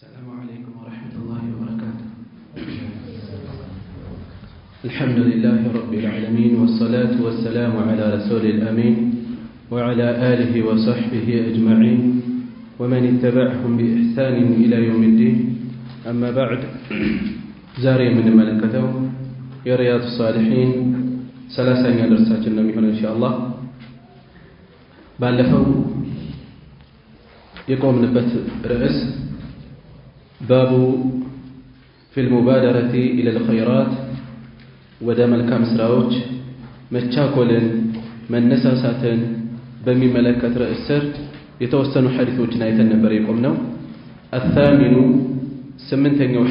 السلام عليكم ورحمة الله وبركاته. الحمد لله رب العالمين والصلاة والسلام على رسول الأمين وعلى آله وصحبه أجمعين ومن اتبعهم بإحسان إلى يوم الدين. أما بعد، زاري من ملكته يا رياض الصالحين ثلاثة درسات النبي إن شاء الله. ባለፈው የቆምንበት ርዕስ ባቡ ፊል ሙባደረቲ ኢለል ኸይራት ወደ መልካም ስራዎች መቻኮልን መነሳሳትን በሚመለከት ርዕስ ስር የተወሰኑ ሐዲሶችን አይተን ነበር የቆምነው። الثامن ስምንተኛው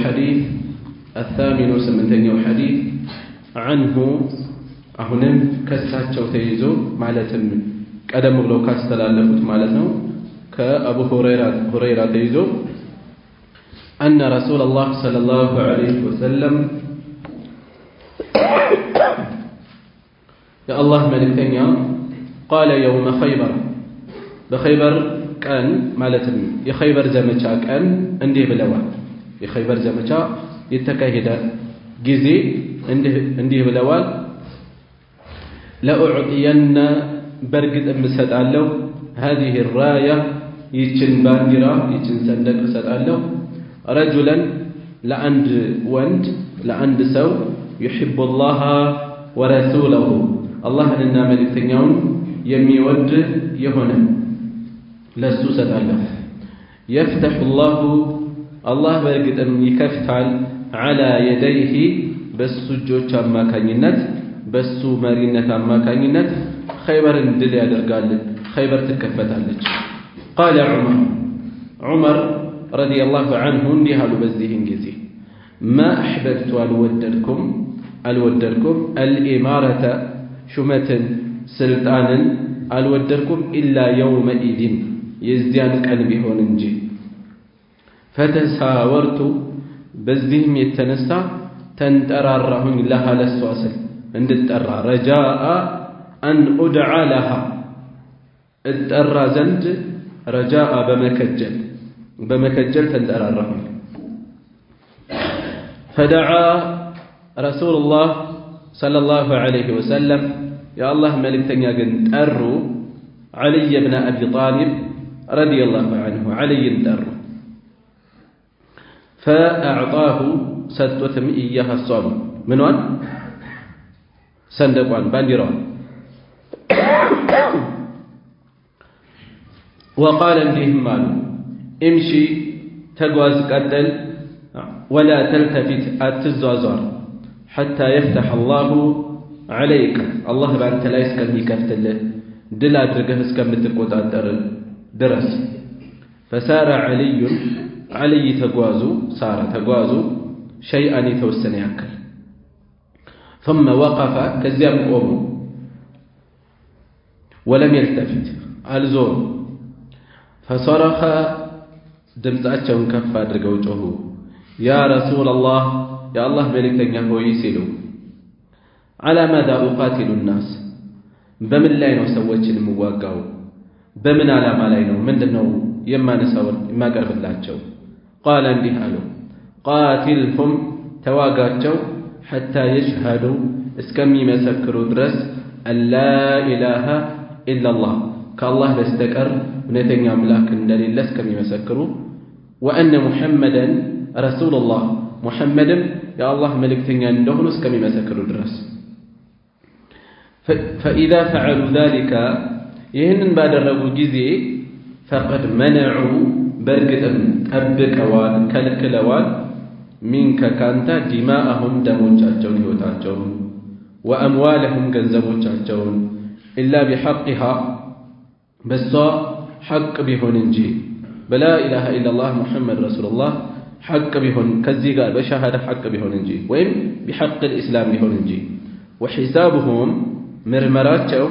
ሐዲስ عنه አሁንም ከሳቸው ተይዞ ማለትም ቀደም ብለው ካስተላለፉት ማለት ነው ከአቡ ሁረይራ ተይዞ أن رسول الله صلى الله عليه وسلم يا الله ملكتنيا قال يوم خيبر بخيبر كان مالتم يخيبر زمچا كان እንዲህ ብለዋል። የኸይበር ዘመቻ የተካሄደ ጊዜ እንዲህ ብለዋል። لأعطين برقد أمسدالله هذه الراية يتشن باندرة يتشن سندق سدالله رجلا لعند وند لعند سو يحب الله ورسوله الله لنا ملكتنيون يميود يهنا لسو سدالله يفتح الله برقد أم يكفتال على يديه بس جوش أما كانينت بس مرينة أما كانينت خيبر دل يدرقال خيبر تكفتالج. قال عمر رضي الله عنه انديهالو بزيهن جزي ما أحببت الودركم الإمارة شمة سلطان الودركم إلا يومئذ يزديان كان بهون انجي فتساورت بزيهم يتنسى تنترارهم لها للسواسل عند الترى رجاء أن أدعى لها الترى زند رجاء بمكجل تنترى الرحم. فدعا رسول الله صلى الله عليه وسلم يا الله ملك تنياقن تأروا علي بن أبي طالب رضي الله عنه علي تأروا فأعطاه ستوتم إياها الصوم منوان سندقوان بانديران وقال لهم مالو امشي تقواز قتل ولا تلتفت التزازار حتى يفتح الله عليك الله بأنت لا يسكن يكفتل دل أدرقه اسكن بتقوتاتر درس. فسار علي تقوازو شيئا يتوسن يأكل ثم وقف كذاب قومه ولم يلتفت الزور فصرخ دمزاتهم كف أدرقوا جهو يا رسول الله يا الله ملكتني هو يسيلو على ماذا أقاتل الناس بمن لا ينسوج المواقعو بمن على ما لا ينو من دنو يما نسور ما قرب الله. قال انبه له قاتلهم تواقاتشو حتى يشهدوا اسكمي مسكروا درس أن لا إله إلا الله كالله لستكر ونتنيا ملاك دليل اسكمي مسكروا وأن محمدا رسول الله محمد يا الله ملك تنيا ندهن اسكمي مسكروا درس. فإذا فعلوا ذلك يهنن بعد الرجو جزي فقد منعوا برقة أبكوان كالكلوان منك كانت دماءهم دموچاچون هيوتاچون وأموالهم ገንዘቦቻቸውን إلا بحقها بس حق بهون እንጂ بلا إله إلا الله محمد رسول الله حق بهون ከዚህ ጋር በሸሃዳ حق بهون እንጂ ወይም بحق الإسلام بهون እንጂ وحسابهم ምርመራቸው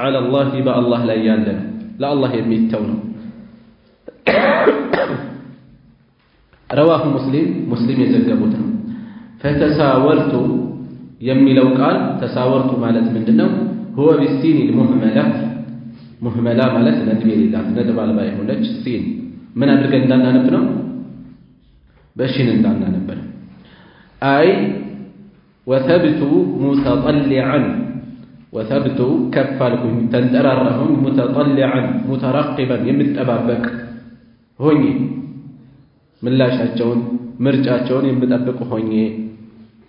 على الله بالله ላይ ያለ ለአላህ የሚተው ነው። رواه مسلم يزغبوت. فتساورت يميلو قال تساورت مالت ምንድነው هو بالسين المهمله مهمله ማለት ነጥብ የሌላት ነጥብ አልባ የሆነች ሲን ምን አድርገን እንዳናነብ ነው በሽን እንዳና ነበር አይ ወثبت متطلعا وثبت كفالكم تنتررهم متطلعا مترقبا يمتطبق ሆኜ ምላሻቸውን ምርጫቸውን የምጠብቅ ሆኜ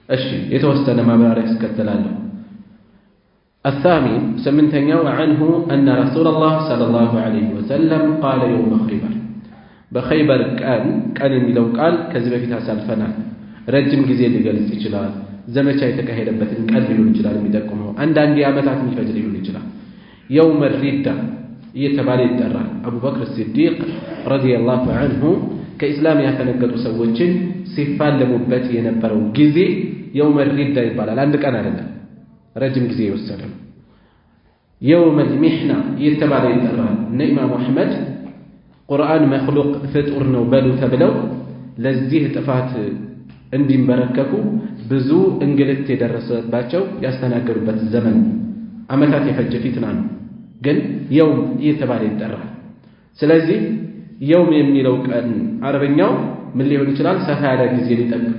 እሺ የተወሰነ ማብራሪያ ያስከተላለሁ الثامن سمنتኛው عنه أن رسول الله صلى الله عليه وسلم قال يوم خيبر بخيبر كان የሚለው ቃል ከዚህ በፊት አሳልፈናል ረጅም ጊዜ ሊገልጽ ይችላል ዘመቻ የተካሄደበትን ቃል ሊሆን ይችላል የሚጠቁመው አንዳንድ ዓመታት የሚፈጅ ሊሆን ይችላል يوم الردة እየተባለ ይጠራል አቡበክር ሲዲቅ ረዲየላሁ ዐንሁ ከእስላም ያፈነገጡ ሰዎችን ሲፋለሙበት የነበረው ጊዜ يوم الردة ይባላል አንድ ቀን አይደለም ረጅም ጊዜ ይወሰዳል يوم المحنة እየተባለ ይጠራል ኢማም አህመድ ቁርአን መخلوق ፍጡር ነው በሉ ተብለው ለዚህ ጥፋት እንዲንበረከኩ ብዙ እንግልት የደረሰባቸው ያስተናገሩበት ዘመን አመታት የፈጀ ፊትና ነው ግን يوم እየተባለ ይጠራል ስለዚህ يوم የሚለው ቀን አረበኛው ምን ሊሆን ይችላል ሰፋ ያለ ጊዜ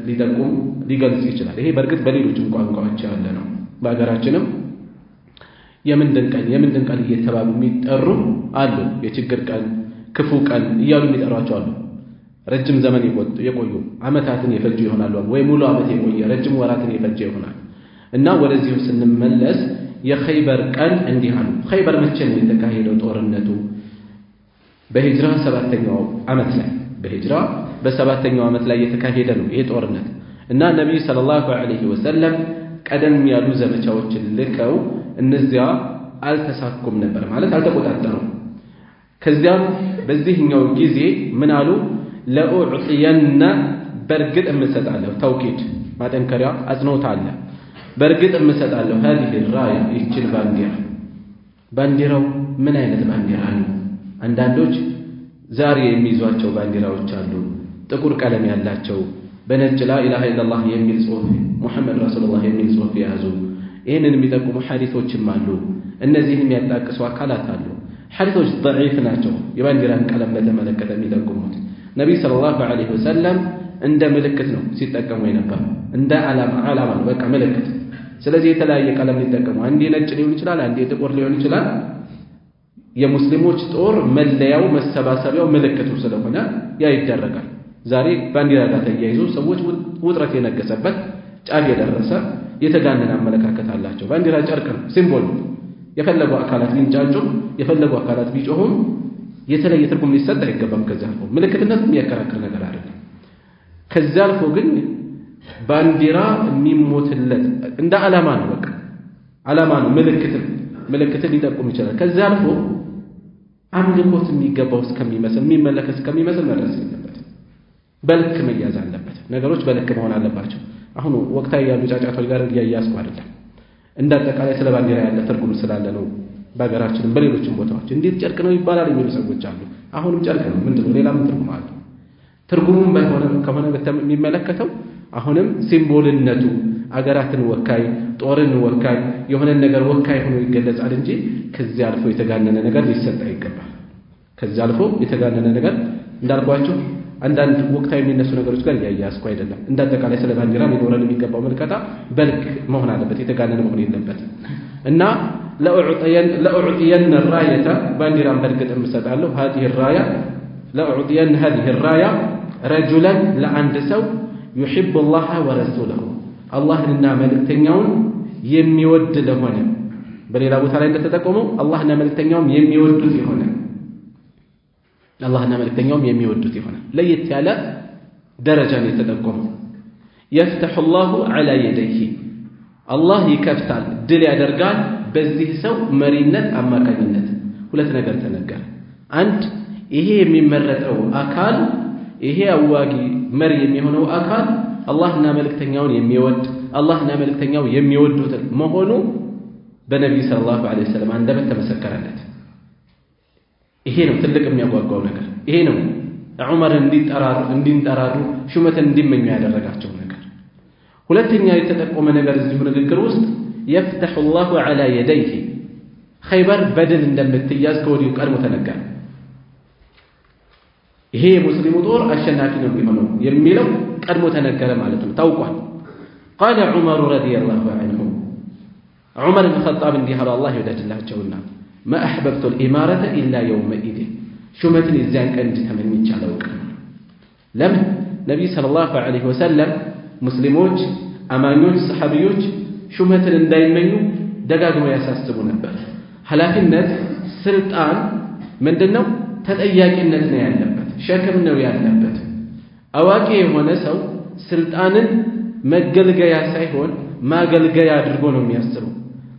ሊጠቁም ሊገልጽ ይችላል ይሄ በርግጥ በሌሎችም ቋንቋዎች ያለ ነው በአገራችንም የምንድን ቀን እየተባሉ የሚጠሩ አሉ የችግር ቀን ክፉ ቀን እያሉ የሚጠሯቸው አሉ ረጅም ዘመን የቆዩ አመታትን የፈጁ ይሆናሉ ወይ ሙሉ አመት የቆየ ረጅም ወራትን የፈጀ ይሆናል እና ወደዚሁ ስንመለስ የኸይበር ቀን እንዲህ አሉ ኸይበር መቼ ነው የተካሄደው ጦርነቱ በሂጅራ 7ኛው አመት ላይ በሂጅራ በ7ኛው አመት ላይ የተካሄደ ነው ይሄ ጦርነት እና ነብዩ ሰለላሁ ዐለይሂ ወሰለም ቀደም ያሉ ዘመቻዎችን ልከው እነዚያ አልተሳኩም ነበር ማለት አልተቆጣጠሩም ከዚያም በዚህኛው ጊዜ ምን አሉ ለኡዕጢየና በርግጥ እምሰጣለሁ ተውኪድ ማጠንከሪያ አጽኖት አለ በርግጥ እምሰጣለሁ هذه الرايه ይችል ባንዲራው ምን አይነት ባንዲራ ነው አንዳንዶች ዛሬ የሚይዟቸው ባንዲራዎች አሉ ጥቁር ቀለም ያላቸው በነጭ ላ ኢላሃ ኢላላህ የሚል ጽሑፍ ሙሐመድ ረሱላህ የሚል ጽሑፍ ያዙ ይሄንን የሚጠቁሙ ሐዲሶችም አሉ እነዚህን የሚያጣቅሱ አካላት አሉ ሐዲሶች ضعيف ናቸው የባንዲራን ቀለም በተመለከተ የሚጠቁሙት ነብዩ ሰለላሁ ዐለይሂ ወሰለም እንደ ምልክት ነው ሲጠቀሙ የነበረው እንደ ዓላማ ነው በቃ ምልክት ስለዚህ የተለያየ ቀለም ሊጠቀሙ አንዴ ነጭ ሊሆን ይችላል አንዴ ጥቁር ሊሆን ይችላል የሙስሊሞች ጦር መለያው መሰባሰቢያው ምልክቱ ስለሆነ ያ ይደረጋል ዛሬ ባንዲራ ጋር ተያይዞ ሰዎች ውጥረት የነገሰበት ጫፍ የደረሰ የተጋነነ አመለካከት አላቸው ባንዲራ ጨርቅ ነው ሲምቦል የፈለጉ አካላት ቢንጫጩ የፈለጉ አካላት ቢጮሁም የተለየ ትርጉም ሊሰጥ አይገባም ከዚያ አልፎ ምልክትነት የሚያከራክር ነገር አይደለም ከዚያ አልፎ ግን ባንዲራ የሚሞትለት እንደ ዓላማ ነው በቃ ዓላማ ነው ምልክትን ሊጠቁም ይችላል ከዚያ አልፎ አምልኮት የሚገባው እስከሚመስል የሚመለክ እስከሚመስል መድረስ የለበትም በልክ መያዝ አለበት ነገሮች በልክ መሆን አለባቸው አሁን ወቅታዊ ያሉ ጫጫቶች ጋር እያያዝኩ አይደለም እንደ አጠቃላይ ስለ ባንዲራ ያለ ትርጉም ስላለ ነው በአገራችንም በሌሎችም ቦታዎች እንዴት ጨርቅ ነው ይባላል የሚሉ ሰዎች አሉ አሁንም ጨርቅ ነው ምንድነው ሌላም ትርጉም አለ ትርጉሙም ባይሆን ከሆነ የሚመለከተው አሁንም ሲምቦልነቱ አገራትን ወካይ ጦርን ወካይ የሆነ ነገር ወካይ ሆኖ ይገለጻል እንጂ ከዚህ አልፎ የተጋነነ ነገር ሊሰጥ አይገባም ከዚህ አልፎ የተጋነነ ነገር እንዳልኳችሁ አንዳንድ ወቅታዊ የሚነሱ ነገሮች ጋር ያያስኩ አይደለም እንደ አጠቃላይ ስለ ባንዲራ ሊኖረን የሚገባው መልከታ በልክ መሆን አለበት የተጋነነ መሆን የለበትም እና ለኡዕጢየን الرايه ባንዲራን በርግጥ እምሰጣለሁ هذه الرايه ለኡዕጢየን هذه الرايه رجلا ለአንድ ሰው يحب الله ورسوله አላህንና መልእክተኛውን የሚወድ ለሆነ በሌላ ቦታ ላይ እንደተጠቆመው አላህና መልእክተኛውን የሚወዱት ይሆነ አላህና መልእክተኛውም የሚወዱት ይሆነ ለየት ያለ ደረጃ ነው የተጠቆመው يفتح الله على يديه الله ይከፍታል ድል ያደርጋል በዚህ ሰው መሪነት አማካኝነት ሁለት ነገር ተነገረ አንድ ይሄ የሚመረጠው አካል ይሄ አዋጊ መሪ የሚሆነው አካል አላህና መልእክተኛውን የሚወድ አላህና መልእክተኛው የሚወዱት መሆኑ በነብዩ ሰለላሁ ዐለይሂ ወሰለም አንደበት ተመሰከረለት ይሄ ነው ትልቅ የሚያጓጓው ነገር ይሄ ነው ዑመር እንዲንጠራሩ ሹመትን እንዲመኙ ያደረጋቸው ነገር ሁለተኛ የተጠቆመ ነገር እዚህ ንግግር ውስጥ يفتح الله على يديه خيبر بدل እንደምትያዝ ከወዲሁ ቀድሞ ተነገረ ይሄ ሙስሊሙ ጦር አሸናፊ ነው የሚሆነው የሚለው ቀድሞ ተነገረ ማለት ነው ታውቋል قال عمر رضي الله عنه عمر بن الخطاب እንዲህ አለ አላህ ይወደድላቸውና ما احببت الاماره الا يومئذ ሹመትን የዚያን ቀን ተመኝቼ አላውቅም ለምን ነብይ ሰለላሁ ዐለይሂ ወሰለም ሙስሊሞች አማኞች ሰሃቢዎች ሹመትን እንዳይመኙ ደጋግመው ያሳስቡ ነበር ኃላፊነት ስልጣን ምንድነው ተጠያቂነት ነው ያለበት ሸክም ነው ያለበት አዋቂ የሆነ ሰው ስልጣንን መገልገያ ሳይሆን ማገልገያ አድርጎ ነው የሚያስበው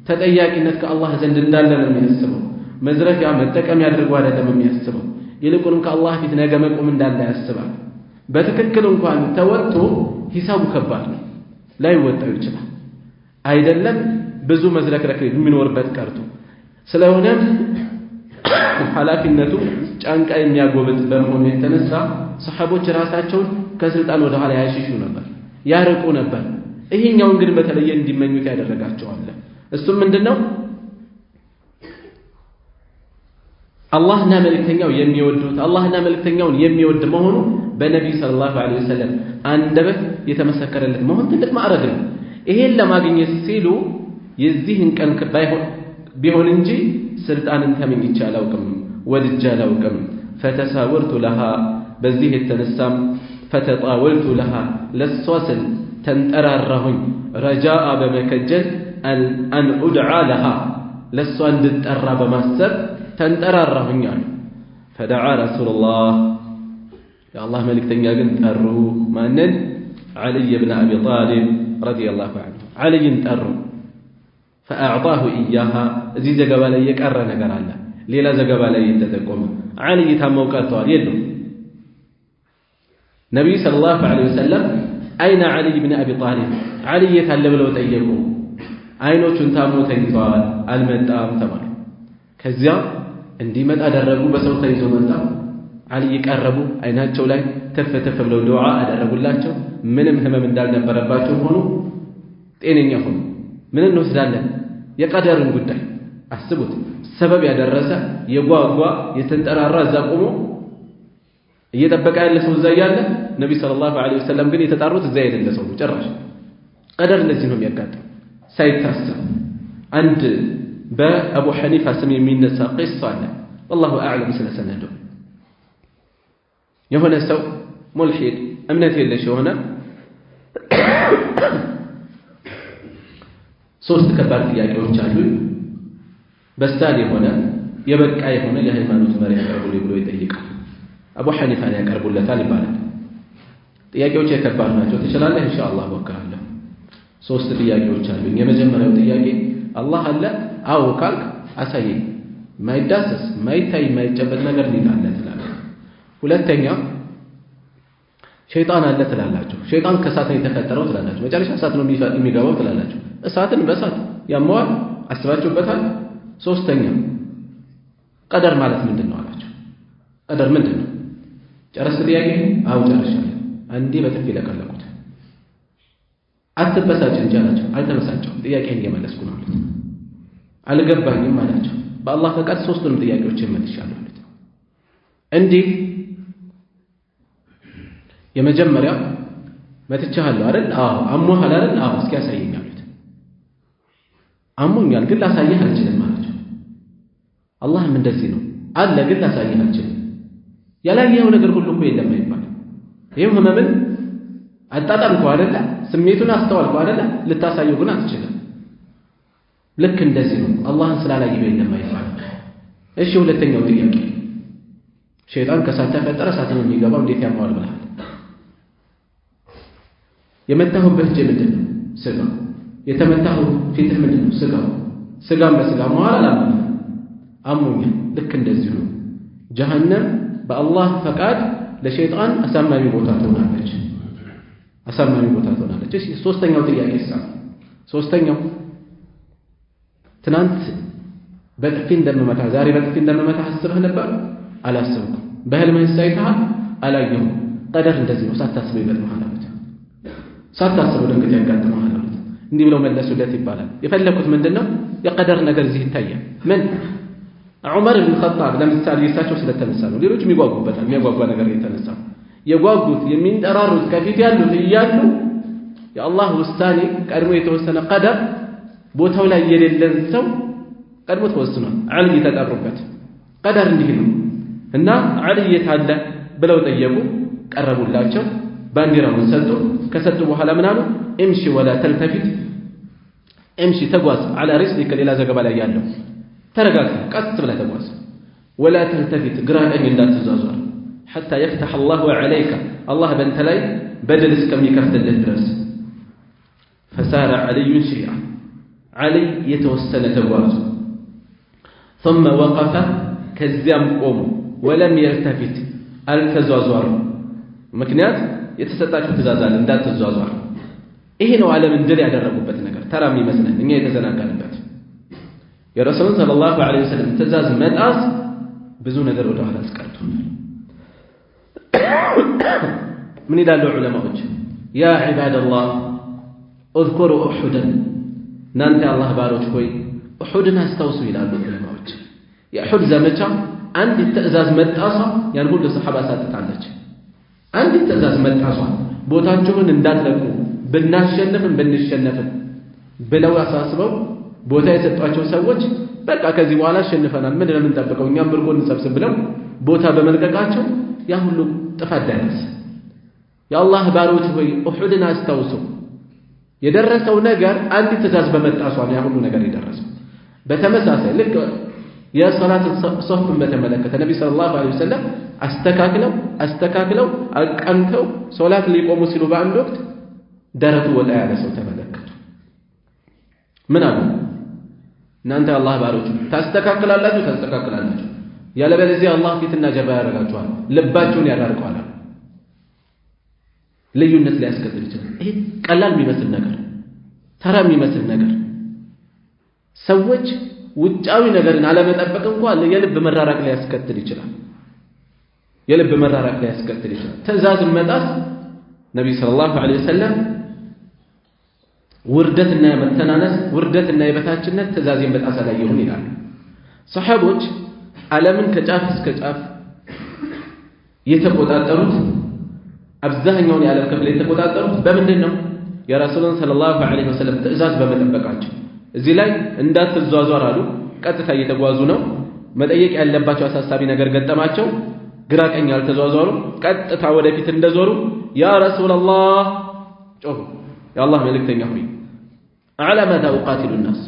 ተጠያቂነት ከአላህ ዘንድ እንዳለ ነው የሚያስበው መዝረፊያ መጠቀም ያድርጉ አይደለም የሚያስበው ይልቁንም ከአላህ ፊት ነገ መቆም እንዳለ ያስባል በትክክል እንኳን ተወጥቶ ሂሳቡ ከባድ ነው ላይወጣው ይችላል አይደለም ብዙ መዝረክረክ የሚኖርበት ቀርቶ ስለሆነ ኃላፊነቱ ጫንቃ የሚያጎብጥ በመሆኑ የተነሳ ሰሃቦች ራሳቸውን ከስልጣን ወደ ኋላ ያሽሹ ነበር ያርቁ ነበር ይሄኛው እንግዲህ በተለየ እንዲመኙት ያደረጋቸዋል እሱም ምንድነው አላህና መልእክተኛው የሚወዱት አላህና መልእክተኛውን የሚወድ መሆኑ በነብዩ ሰለላሁ ዐለይሂ ወሰለም አንደበት የተመሰከረለት መሆን ትልቅ ማዕረግ ነው ይሄን ለማግኘት ሲሉ የዚህን ቀን ቢሆን እንጂ ስልጣንን ተመኝቼ አላውቅም ወድጄ አላውቅም فتساورت لها በዚህ የተነሳም فتطاولت لها ለሷስል ተንጠራራሁኝ رجاء በመከጀል أن أدعى لها ለሷ እንድጠራ በማሰብ ተንጠራራሁኝ አሉ فدعا رسول الله يا الله መልእክተኛ ግን ጠሩ ማንን علي بن أبي طالب رضي الله عنه عليን ጠሩ فأعطاه إياها እዚህ ዘገባ ላይ የቀረ ነገር አለ ሌላ ዘገባ ላይ የተጠቆመ علي ታመው ቀርቷል የለም ነብዩ ሰለላሁ ዐለይሂ ወሰለም أين علي بن أبي طالب علي የታለ ብለው ጠየቁ አይኖቹን ታሞ ተኝቷል አልመጣም ተባለ ከዚያ እንዲመጣ አደረጉ በሰው ተይዞ መጣ علي ቀረቡ አይናቸው ላይ ተፈተፈ ብለው ዱዓ አደረጉላቸው ምንም ህመም እንዳልነበረባቸው ሆኖ ጤነኛ ሆኑ ምን እንወስዳለን የቀደርን ጉዳይ አስቡት ሰበብ ያደረሰ የጓጓ የተንጠራራ እዛ ቆሞ እየተጠበቀ ያለ ሰው እዛ ያለ ነብዩ ሰለላሁ ዐለይሂ ወሰለም ግን የተጣሩት እዛ ያለ ሰው ጭራሽ ቀደር እንደዚህ ነው የሚያጋጥም ሳይታሰብ አንድ በአቡ ሐኒፋ ስም የሚነሳ ቂሳ አለ والله اعلم ስለሰነዱ የሆነ ሰው ሙልሂድ እምነት የለሽ የሆነ ሶስት ከባድ ጥያቄዎች አሉ በሳል የሆነ የበቃ የሆነ የሃይማኖት መሪ ያቀርቡልኝ ብሎ ይጠይቃል አቡ ሐኒፋ ያቀርቡለታል ይባላል ጥያቄዎች የከባድ ናቸው ትችላለህ ኢንሻአላህ ወከራለሁ ሶስት ጥያቄዎች አሉ የመጀመሪያው ጥያቄ አላህ አለ አው ካልክ አሳየኝ ማይዳሰስ ማይታይ ማይጨበጥ ነገር ሊታለ ትላለህ ሁለተኛ ሸይጣን አለ ትላላችሁ ሸይጣን ከእሳት የተፈጠረው ትላላችሁ መጨረሻ እሳት ነው የሚገባው ትላላችሁ እሳትን በእሳት ያመዋል አስባችሁበታል ሶስተኛ ቀደር ማለት ምንድነው አላችሁ ቀደር ምንድነው ጨረስ ጥያቄ አው ጨርሻለሁ አንዴ በጥፊ ለቀለቁት አትበሳጭ እንጂ አላቸው አልተበሳጨው ጥያቄን እየመለስኩ ነው አሉት አልገባኝም አላቸው በአላህ ፈቃድ ሶስቱንም ጥያቄዎች መልሻለሁ አሉት እንዲህ የመጀመሪያ መትቻለሁ አይደል አዎ አሞሃል አይደል አዎ እስኪ ያሳየኝ አሉት አሞኛል ግን ላሳየህ አልችልም አላቸው አላህም እንደዚህ ነው አለ ግን ላሳየህ አልችልም ያላየኸው ነገር ሁሉ እኮ የለም አይባል ይሄው ህመምን አጣጣምከው አይደል ስሜቱን አስተዋልከው አይደል ልታሳየው ግን አትችልም ልክ እንደዚህ ነው አላህን ስላላየው የለም አይባል እሺ ሁለተኛው ጥያቄ ሸይጣን ከሳት ተፈጠረ ሳት ነው የሚገባው እንዴት ያማዋል ብለሃል የመታሁበት እጅ ምንድነው ስጋ የተመታሁ ፊትህ ምንድነው ስጋም በስጋ መዋል አሞኛል ልክ እንደዚህ ነው ጀሃነም በአላህ ፈቃድ ለሸይጣን አሳማሚ ቦታ ትሆናለች እሺ ሶስተኛው ጥያቄ ሶስተኛው ትናንት በጥፊ እንደምመታ ዛሬ በጥፊ እንደምመታ አስበህ ነበር አላሰብኩም በህልምህ ሳይተሃል አላየሁም ቀደር እንደዚህ ነው ሳታስበው ይገጥምሃል አሉት ሳታስበው ድንገት ያጋጥምሃል አሉት እንዲህ ብለው መለሱለት ይባላል የፈለኩት ምንድነው የቀደር ነገር እዚህ ይታያል ምን ዑመር ኢብኑ ኸጣብ ለምሳሌ የሳቸው ስለተነሳ ነው። ሌሎች የሚጓጉበታል። የሚያጓጓ ነገር የተነሳ የጓጉት የሚንጠራሩት ከፊት ያሉት እያሉ የአላህ ውሳኔ ቀድሞ የተወሰነ ቀደር ቦታው ላይ የሌለን ሰው ቀድሞ ተወስኗል። ዓሊ ተጠሩበት ቀደር እንዲህ ነው እና ዓሊ የት አለ ብለው ጠየቁ። ቀረቡላቸው። ባንዲራውን ሰጡ። ከሰጡ በኋላ ምን አሉ? እምሺ ወላ ተልተፊት፣ እምሺ ተጓዝ፣ አላ ሪስሊከ ሌላ ዘገባ ላይ ያለው ተረጋግተህ ቀስ ብለህ ተጓዝ፣ ወላ ተልተፊት ግራ ቀኝ እንዳትዟዟር፣ ሐታ የፍተሕ አላሁ ዐለይከ አላህ በእንተ ላይ በድል እስከሚከፍትልህ ድረስ። ፈሳረ ዓልዩን ሺዓ ዓሊ የተወሰነ ተጓዙ። ثم ወቀፈ ከዚያም ቆሙ። ወለም የልተፊት አልተዟዟሩ። ምክንያት የተሰጣቸው ትእዛዝ አለ እንዳትዟዟር። ይሄ ነው ዓለምን ድል ያደረጉበት ነገር። ተራ የሚመስለን እኛ የተዘናጋንበት የረሱሉን ሰለላሁ ዐለይሂ ወሰለም ትእዛዝ መጣስ ብዙ ነገር ወደ ኋላ አስቀርቶናል። ምን ይላሉ ዑለማዎች? ያ ዒባደላህ እዝኩሩ ኡሑደን፣ እናንተ የአላህ ባሮች ሆይ ኡሑድን አስታውሱ ይላሉ ዑለማዎች። የኡሑድ ዘመቻ አንዲት ትእዛዝ መጣሷ ያን ሁሉ ሰሓባ ሳትታለች። አንዲት ትእዛዝ መጣሷ ቦታቸውን እንዳትለቁ ብናሸንፍም ብንሸነፍም ብለው አሳስበው ቦታ የሰጧቸው ሰዎች በቃ ከዚህ በኋላ አሸንፈናል ምን ለምንጠብቀው እኛም ብርቆ እንሰብስብ ብለው ቦታ በመልቀቃቸው ያ ሁሉ ጥፋት ደረሰ። የአላህ ባሮች ሆይ ኡሑድን አስታውሱ። የደረሰው ነገር አንዲት ትእዛዝ በመጣሷ ያ ሁሉ ነገር የደረሰው። በተመሳሳይ ልክ የሶላት ሶፍን በተመለከተ ነቢ ሰለላሁ ዐለይሂ ወሰለም አስተካክለው አቀንተው ሶላት ሊቆሙ ሲሉ በአንድ ወቅት ደረቱ ወጣ ያለ ሰው ተመለከቱ። ምን አሉ? እናንተ የአላህ ባሮች ታስተካክላላችሁ፣ ያለበለዚያ አላህ ፊትና ጀርባ ያደርጋችኋል፣ ልባችሁን ያዳርቀዋል። ልዩነት ሊያስከትል ይችላል። ይሄ ቀላል የሚመስል ነገር፣ ተራ የሚመስል ነገር ሰዎች ውጫዊ ነገርን አለመጠበቅ እንኳን የልብ መራራቅ ሊያስከትል ይችላል። ትእዛዝን መጣስ ነቢ ሰለላሁ ዐለይሂ ወሰለም ውርደትና መተናነስ፣ ውርደትና የበታችነት ትእዛዜን በጣሳ ላይ ይሁን ይላሉ። ሰሓቦች ዓለምን ከጫፍ እስከ ጫፍ የተቆጣጠሩት አብዛኛውን የዓለም ክፍል የተቆጣጠሩት በምንድን ነው? የረሱሉን ሰለላሁ ዐለይሂ ወሰለም ትእዛዝ በመጠበቃቸው። እዚህ ላይ እንዳትዟዟር አሉ። ቀጥታ እየተጓዙ ነው። መጠየቅ ያለባቸው አሳሳቢ ነገር ገጠማቸው። ግራ ቀኝ አልተዟዟሩ። ቀጥታ ወደፊት እንደዞሩ ያ ረሱላላህ ጮሁ። የአላህ መልእክተኛ ሆይ አላ ማዛ ኡቃቲሉ ናስ፣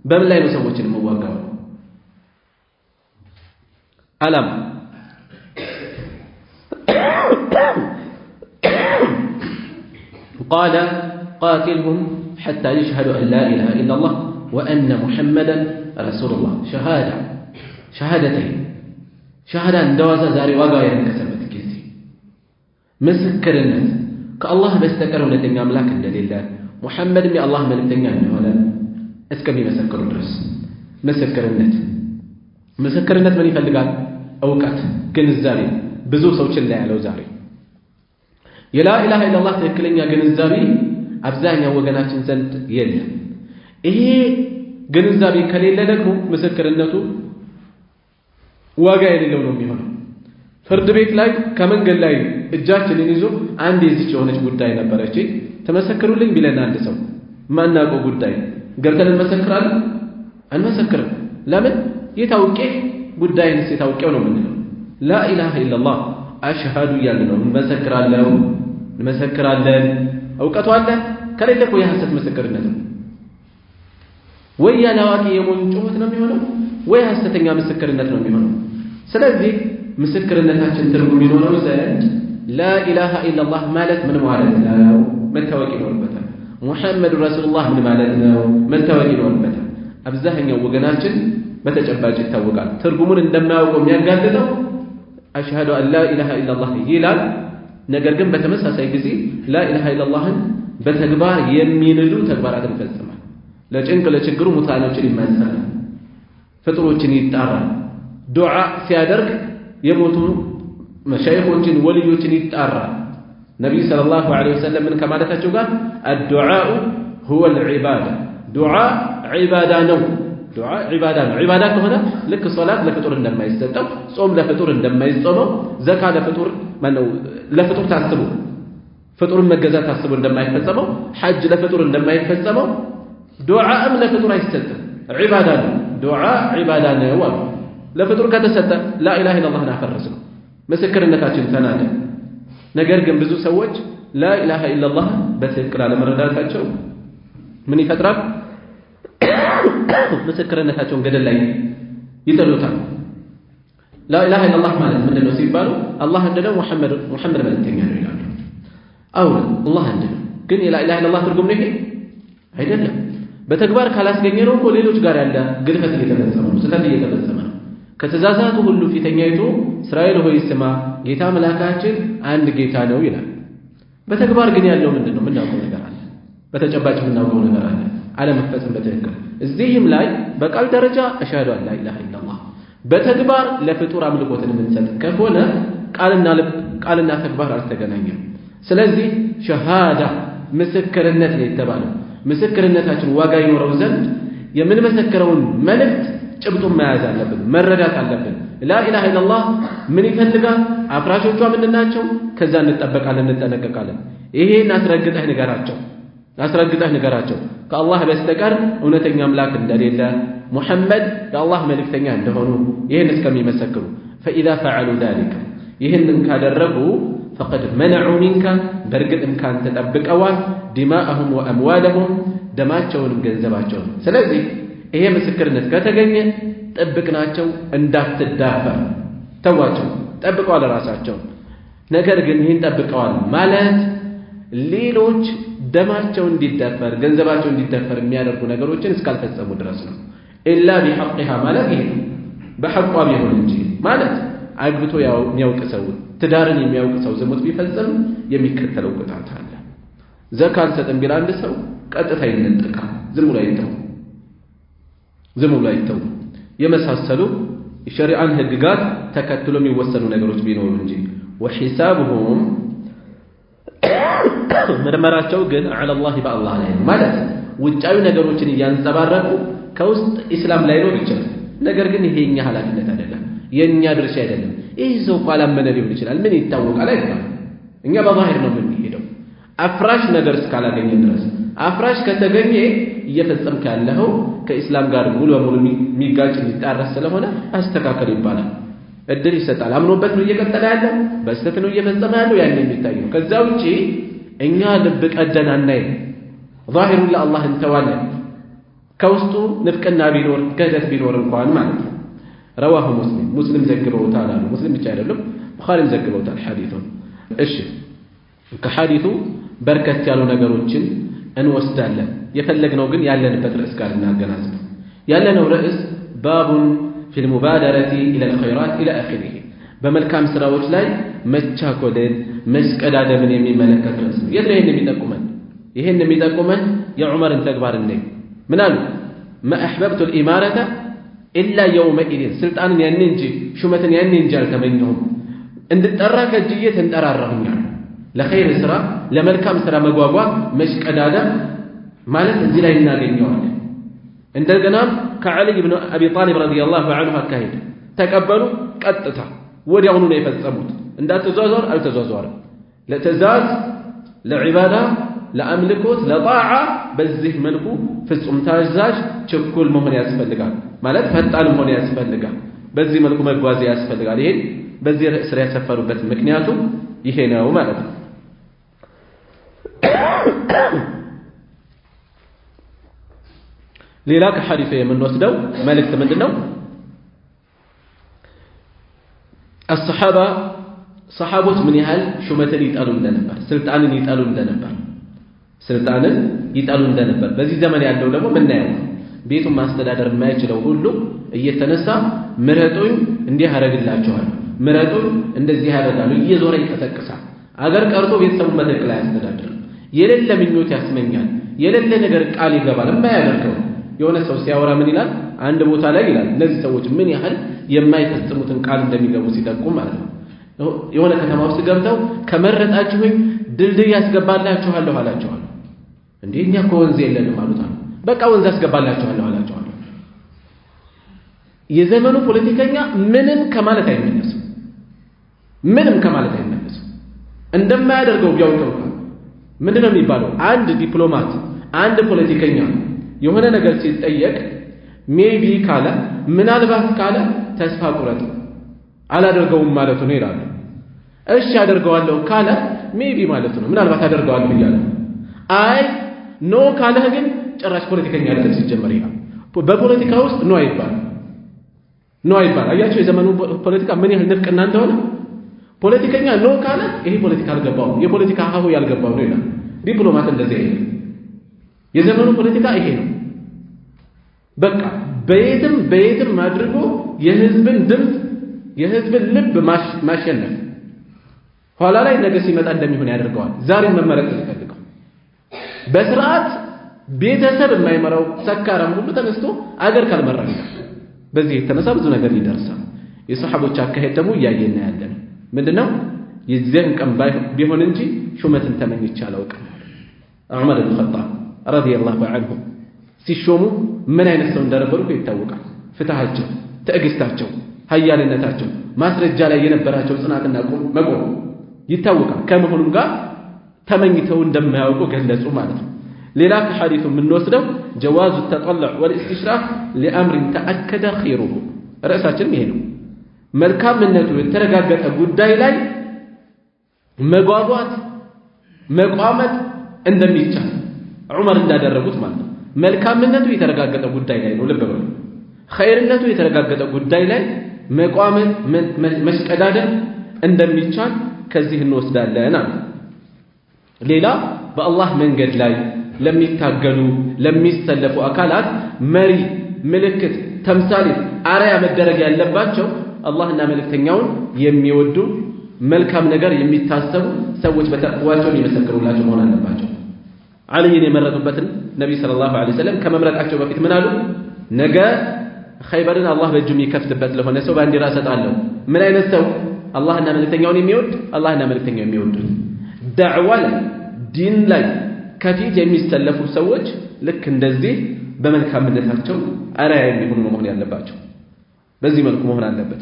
በምን ላይ ነው ሰዎችን የምዋጋው? አላም ቃለ ቃቲልሁም ሐታ የሽሀዱ አን ላ ኢላሃ ኢለላህ ወአነ ሙሐመደን ረሱሉላህ። ሸሃዳ እንደዋዛ ዛሬ ዋጋ የረከሰበት ጊዜ፣ ምስክርነት ከአላህ በስተቀር እውነተኛ አምላክ እንደሌለ ሙሐመድም የአላህ መልእክተኛ እንደሆነ እስከሚመሰክሩ ድረስ ምስክርነት ምን ይፈልጋል? እውቀት፣ ግንዛቤ። ብዙ ሰው ችላ ያለው ዛሬ የላ ኢላሃ ኢለላህ ትክክለኛ ግንዛቤ አብዛኛው ወገናችን ዘንድ የለም። ይሄ ግንዛቤ ከሌለ ደግሞ ምስክርነቱ ዋጋ የሌለው ነው የሚሆነው። ፍርድ ቤት ላይ ከመንገድ ላይ እጃችንን ይዞ አንድ የዚች የሆነች ጉዳይ ነበረች ተመሰክሩልኝ ቢለን አንድ ሰው ማናውቀው ጉዳይ ገብተን እንመሰክራለን? አንመሰክርም። ለምን? የታውቄ ጉዳይንስ የታውቄው ነው የምንለው። ላ ኢላሃ ኢለላህ አሽሃዱ እያልን ነው እንመሰክራለን። እውቀቱ አለ። ከሌለ እኮ የሐሰት ምስክርነት ነው። ወይ ያላዋቂ የሞኝ ጩኸት ነው የሚሆነው፣ ወይ ሐሰተኛ ምስክርነት ነው የሚሆነው። ስለዚህ ምስክርነታችን ትርጉም ይኖረው ዘንድ ላ ኢላሃ ኢለላህ ማለት ምን ማለት ነው መታወቅ ይኖርበታል። ሙሐመድ ረሱሉላህ ምን ማለት ነው መታወቅ ይኖርበታል። አብዛኛው ወገናችን በተጨባጭ ይታወቃል። ትርጉሙን እንደማያውቀው የሚያጋልጠው አሽሃዱ አን ላ ኢላሃ ኢለላህ ይላል። ነገር ግን በተመሳሳይ ጊዜ ላ ኢላሃ ኢለላህን በተግባር የሚንዱ ተግባራትን ይፈጽማል። ለጭንቅ ለችግሩ ሙታኖችን ይማጸናል፣ ፍጥሮችን ይጣራል። ዱዓ ሲያደርግ የሞቱ መሻይኾችን ወልዮችን ይጣራል። ነቢዩ ሰለላሁ ዐለይሂ ወሰለም ምን ከማለታቸው ጋር አዱዓኡ ሁወል ዒባዳ፣ ዱዓ ዒባዳ ነው። ዱዓ ዒባዳ ነው። ዒባዳ ከሆነ ልክ ሶላት ለፍጡር እንደማይሰጠው፣ ጾም ለፍጡር እንደማይጾመው፣ ዘካ ለፍጡር ታስቦ ፍጡርን መገዛት ታስቦ እንደማይፈጸመው፣ ሐጅ ለፍጡር እንደማይፈጸመው ዱዓም ለፍጡር አይሰጥም። ዒባዳ ነው። ዱዓ ዒባዳ ነው አሉ። ለፍጡር ከተሰጠ ላኢላሃ ኢለላህን አፈረስ ነው፣ ምስክርነታችን ተናደ። ነገር ግን ብዙ ሰዎች ላኢላሃ ኢለላህ በትክክል አለመረዳታቸው ምን ይፈጥራል? ምስክርነታቸውን ገደል ላይ ይጥሉታል። ላኢላሃ ኢለላህ ማለት ምንድነው ሲባሉ አላህ አንድ ነው፣ ሙሐመድ መልእክተኛ ነው ይላሉ። አሁን አላህ አንድ ነው፣ ግን የላኢላሃ ኢለላህ ትርጉም ነው ይሄ አይደለም። በተግባር ካላስገኘ ነው እኮ ሌሎች ጋር ያለ ግድፈት እየተፈጸመ ነው፣ ስህተት እየተፈጸመ ነው። ከትእዛዛቱ ሁሉ ፊተኛይቱ እስራኤል ሆይ ስማ ጌታ አምላካችን አንድ ጌታ ነው ይላል። በተግባር ግን ያለው ምንድነው? የምናውቀው ነገር አለ፣ በተጨባጭ የምናውቀው ነገር አለ፣ አለመፈጸም በትክክል እዚህም ላይ በቃል ደረጃ አሽሃዱ አን ላኢላሃ ኢለላህ፣ በተግባር ለፍጡር አምልኮትን የምንሰጥ ከሆነ ቃልና ተግባር አልተገናኘም። ስለዚህ ሸሃዳ ምስክርነት ነው የተባለው። ምስክርነታችን ዋጋ ይኖረው ዘንድ የምንመሰክረውን መልእክት ጭብጡን መያዝ አለብን፣ መረዳት አለብን። ላኢላሃ ኢለላህ ምን ይፈልጋል? አፍራሾቿ ምንድን ናቸው? ከዛ እንጠበቃለን፣ እንጠነቀቃለን። ይሄን አስረግጠህ ንገራቸው ከአላህ በስተቀር እውነተኛ አምላክ እንደሌለ፣ ሙሐመድ የአላህ መልእክተኛ እንደሆኑ ይህን እስከሚመሰክሩ። ፈኢዛ ፈዐሉ ዛሊከ ይህንን ካደረጉ ፈቀድ መነዑ ሚንከ በእርግጥም ካንተ ጠብቀዋል፣ ዲማአሁም ወአምዋለሁም ደማቸውንም ገንዘባቸውን። ስለዚህ ይሄ ምስክርነት ከተገኘ ጥብቅ ናቸው፣ እንዳትዳፈር ተዋቸው። ጠብቀዋል ራሳቸው። ነገር ግን ይህን ጠብቀዋል ማለት ሌሎች ደማቸው እንዲደፈር ገንዘባቸው እንዲደፈር የሚያደርጉ ነገሮችን እስካልፈጸሙ ድረስ ነው። ኢላ ቢሐቅሃ ማለት ይሄ በሐቋ ቢሆን እንጂ ማለት አግብቶ የሚያውቅ ሰው ትዳርን የሚያውቅ ሰው ዝሙት ቢፈጽም የሚከተለው ቅጣት አለ። ዘካ አልሰጥም ቢል አንድ ሰው ቀጥታ ይነጠቃል። ዝም ብሎ አይተው የመሳሰሉ የሸሪዓን ህግጋት ተከትሎ የሚወሰኑ ነገሮች ቢኖሩ እንጂ ወሒሳቡሁም ምርመራቸው ግን ዐለላህ በአላህ ላይ ማለት ውጫዊ ነገሮችን እያንጸባረቁ ከውስጥ ኢስላም ላይኖር ይችላል። ነገር ግን ይሄ የኛ ኃላፊነት አይደለም፣ የኛ ድርሻ አይደለም። ይህ ሰው ካላመነ ሊሆን ይችላል፣ ምን ይታወቃል አይደለም። እኛ በዛሂር ነው የምንሄደው አፍራሽ ነገር እስካላገኘ ድረስ። አፍራሽ ከተገኘ እየፈጸምክ ያለኸው ከኢስላም ጋር ሙሉ በሙሉ የሚጋጭ የሚጣረስ ስለሆነ አስተካከል ይባላል። እድል ይሰጣል። አምኖበት ነው እየቀጠለ ያለው፣ በስተት ነው እየፈጸመ ያለው፣ ያን የሚታይ ነው። ከዛ ውጪ እኛ ልብ ቀደን አናይም። ዛሂሩን ለአላህ እንተዋለን። ከውስጡ ንፍቅና ቢኖር ክህደት ቢኖር እንኳን ማለት ነው። ረዋሁ ሙስሊም ዘግበውታል አሉ። ሙስሊም ብቻ አይደለም ቡኻሪም ዘግበውታል ሐዲሱን። እሺ ከሐዲሱ በርከት ያሉ ነገሮችን እንወስዳለን። የፈለግነው ግን ያለንበት ርዕስ ጋር እናገናዝብ። ያለነው ርዕስ ባቡን ፊል ሙባደረቲ ኢለል ኸይራት ኢላ አኺሪህ፣ በመልካም ስራዎች ላይ መቻኮልን መስቀዳደምን የሚመለከት ርዕስ ነው። የት ነው ይሄን የሚጠቁመን? የዑመርን ተግባር እንይ። ምን አሉ? ማ አሕበብቱል ኢማረተ ኢላ የውመኢዝን፣ ስልጣንን ያኔ እንጂ ሹመትን ያኔ እንጂ አልተመኘሁም፣ እንድጠራ ከእጅዬ ተንጠራራሁኛል። ለኸይር ስራ ለመልካም ስራ መጓጓት መሽቀዳደም ማለት እዚህ ላይ እናገኘዋለን። እንደገናም ከዓሊ ብን አቢ ጣሊብ ረዲየላሁ ዐንሁ አካሄድ ተቀበሉ፣ ቀጥታ ወዲያውኑ ነው የፈጸሙት። እንዳትዟዟር አልተዟዟርም። ለትእዛዝ ለዒባዳ ለአምልኮት ለጣዓ በዚህ መልኩ ፍጹም ታዛዥ ችኩል መሆን ያስፈልጋል። ማለት ፈጣን መሆን ያስፈልጋል። በዚህ መልኩ መጓዝ ያስፈልጋል። ይሄን በዚህ ርዕስ ያሰፈሩበት ምክንያቱ ይሄ ነው ማለት ነው። ሌላ ከሐዲሱ የምንወስደው መልእክት ምንድነው? ሰሓቦች ምን ያህል ሹመትን ይጠሉ እንደነበር፣ ስልጣንን ይጠሉ እንደነበር በዚህ ዘመን ያለው ደግሞ ምናየው ቤቱን ማስተዳደር የማይችለው ሁሉ እየተነሳ ምረጡኝ እንዲህ አደርግላችኋለሁ፣ ምረጡኝ እንደዚህ ያደርጋለሁ እየዞረ ይቀሰቅሳል። አገር ቀርቶ ቤተሰቡን በትክክል አያስተዳድርም። የሌለ ምኞት ያስመኛል፣ የሌለ ነገር ቃል ይገባል የማያደርገው። የሆነ ሰው ሲያወራ ምን ይላል? አንድ ቦታ ላይ ይላል እነዚህ ሰዎች ምን ያህል የማይፈጽሙትን ቃል እንደሚገቡ ሲጠቁም ማለት ነው። የሆነ ከተማ ውስጥ ገብተው ከመረጣችሁኝ ድልድይ ያስገባላችኋለሁ አላቸዋለሁ። እንዴ እኛ እኮ ወንዝ የለንም አሉት። በቃ ወንዝ ያስገባላችኋለሁ አላቸዋለሁ። የዘመኑ ፖለቲከኛ ምንም ከማለት አይመለስም እንደማያደርገው ቢያውቀው ምንድነው የሚባለው አንድ ዲፕሎማት አንድ ፖለቲከኛ የሆነ ነገር ሲጠየቅ ሜቢ ካለ ምናልባት ካለ ተስፋ ቁረጥ አላደርገውም ማለቱ ነው ይላሉ እሺ አደርገዋለሁ ካለ ሜቢ ማለቱ ነው ምናልባት አደርገዋለሁ ይላል አይ ኖ ካለ ግን ጭራሽ ፖለቲከኛ አይደለም ሲጀመር ይላል በፖለቲካ ውስጥ ኖ አይባል አያችሁ የዘመኑ ፖለቲካ ምን ያህል ንፍቅና እንደሆነ ፖለቲከኛ ኖ ካለ ይሄ ፖለቲካ አልገባው የፖለቲካ ሀሁ ያልገባው ነው ይላል ዲፕሎማት እንደዚህ አይደለም የዘመኑ ፖለቲካ ይሄ ነው በቃ በየትም አድርጎ የህዝብን ድምፅ የህዝብን ልብ ማሸነፍ ኋላ ላይ ነገ ሲመጣ እንደሚሆን ያደርገዋል ዛሬ መመረጥ ይፈልጋል በስርዓት ቤተሰብ የማይመራው ሰካራም ሁሉ ተነስቶ አገር ካልመራ በዚህ የተነሳ ብዙ ነገር ይደርሳል የሰሃቦች አካሄድ ደግሞ እያየና ያለን ምንድነው የዚህን ቀን ቢሆን እንጂ ሹመትን ተመኝቼ አላውቅም ዑመር ኢብኑ ኸጣብ ረዲየላሁ ዐንሁ ሲሾሙ ምን አይነት ሰው እንደነበሩ ይታወቃል ፍትሃቸው ትዕግስታቸው ኃያልነታቸው ማስረጃ ላይ የነበራቸው ጽናትና መቆም ይታወቃል ከመሆኑም ጋር ተመኝተው እንደማያውቁ ገለጹ ማለት ነው ሌላ ከሐዲሱ የምንወስደው ጀዋዙ ተጠለዕ ወልእስትሽራፍ ለአምር ተአከደ ኸይሩሁ ርዕሳችን ይሄ ነው መልካምነቱ የተረጋገጠ ጉዳይ ላይ መጓጓት መቋመጥ እንደሚቻል ዑመር እንዳደረጉት ማለት ነው መልካምነቱ የተረጋገጠ ጉዳይ ላይ ነው ልብ በሉ ኸይርነቱ የተረጋገጠ ጉዳይ ላይ መቋመጥ መሽቀዳደም እንደሚቻል ከዚህ እንወስዳለን ሌላ በአላህ መንገድ ላይ ለሚታገሉ ለሚሰለፉ አካላት መሪ ምልክት ተምሳሌ አርአያ መደረግ ያለባቸው አላህና መልእክተኛውን የሚወዱ መልካም ነገር የሚታሰቡ ሰዎች በተቅዋቸው የሚመሰክሩላቸው መሆን አለባቸው አልይን የመረጡበትን ነብይ ሰለላሁ ዐለይሂ ወሰለም ከመምረጣቸው በፊት ምን አሉ ነገ ኸይበርን አላህ በእጁ የሚከፍትበት ለሆነ ሰው ባንዲራ ሰጣለሁ ምን አይነት ሰው አላህና መልእክተኛውን የሚወድ አላህና መልእክተኛው የሚወዱ ዳዕዋ ላይ ዲን ላይ ከፊት የሚሰለፉ ሰዎች ልክ እንደዚህ በመልካምነታቸው አርአያ የሚሆኑ መሆን ያለባቸው በዚህ መልኩ መሆን አለበት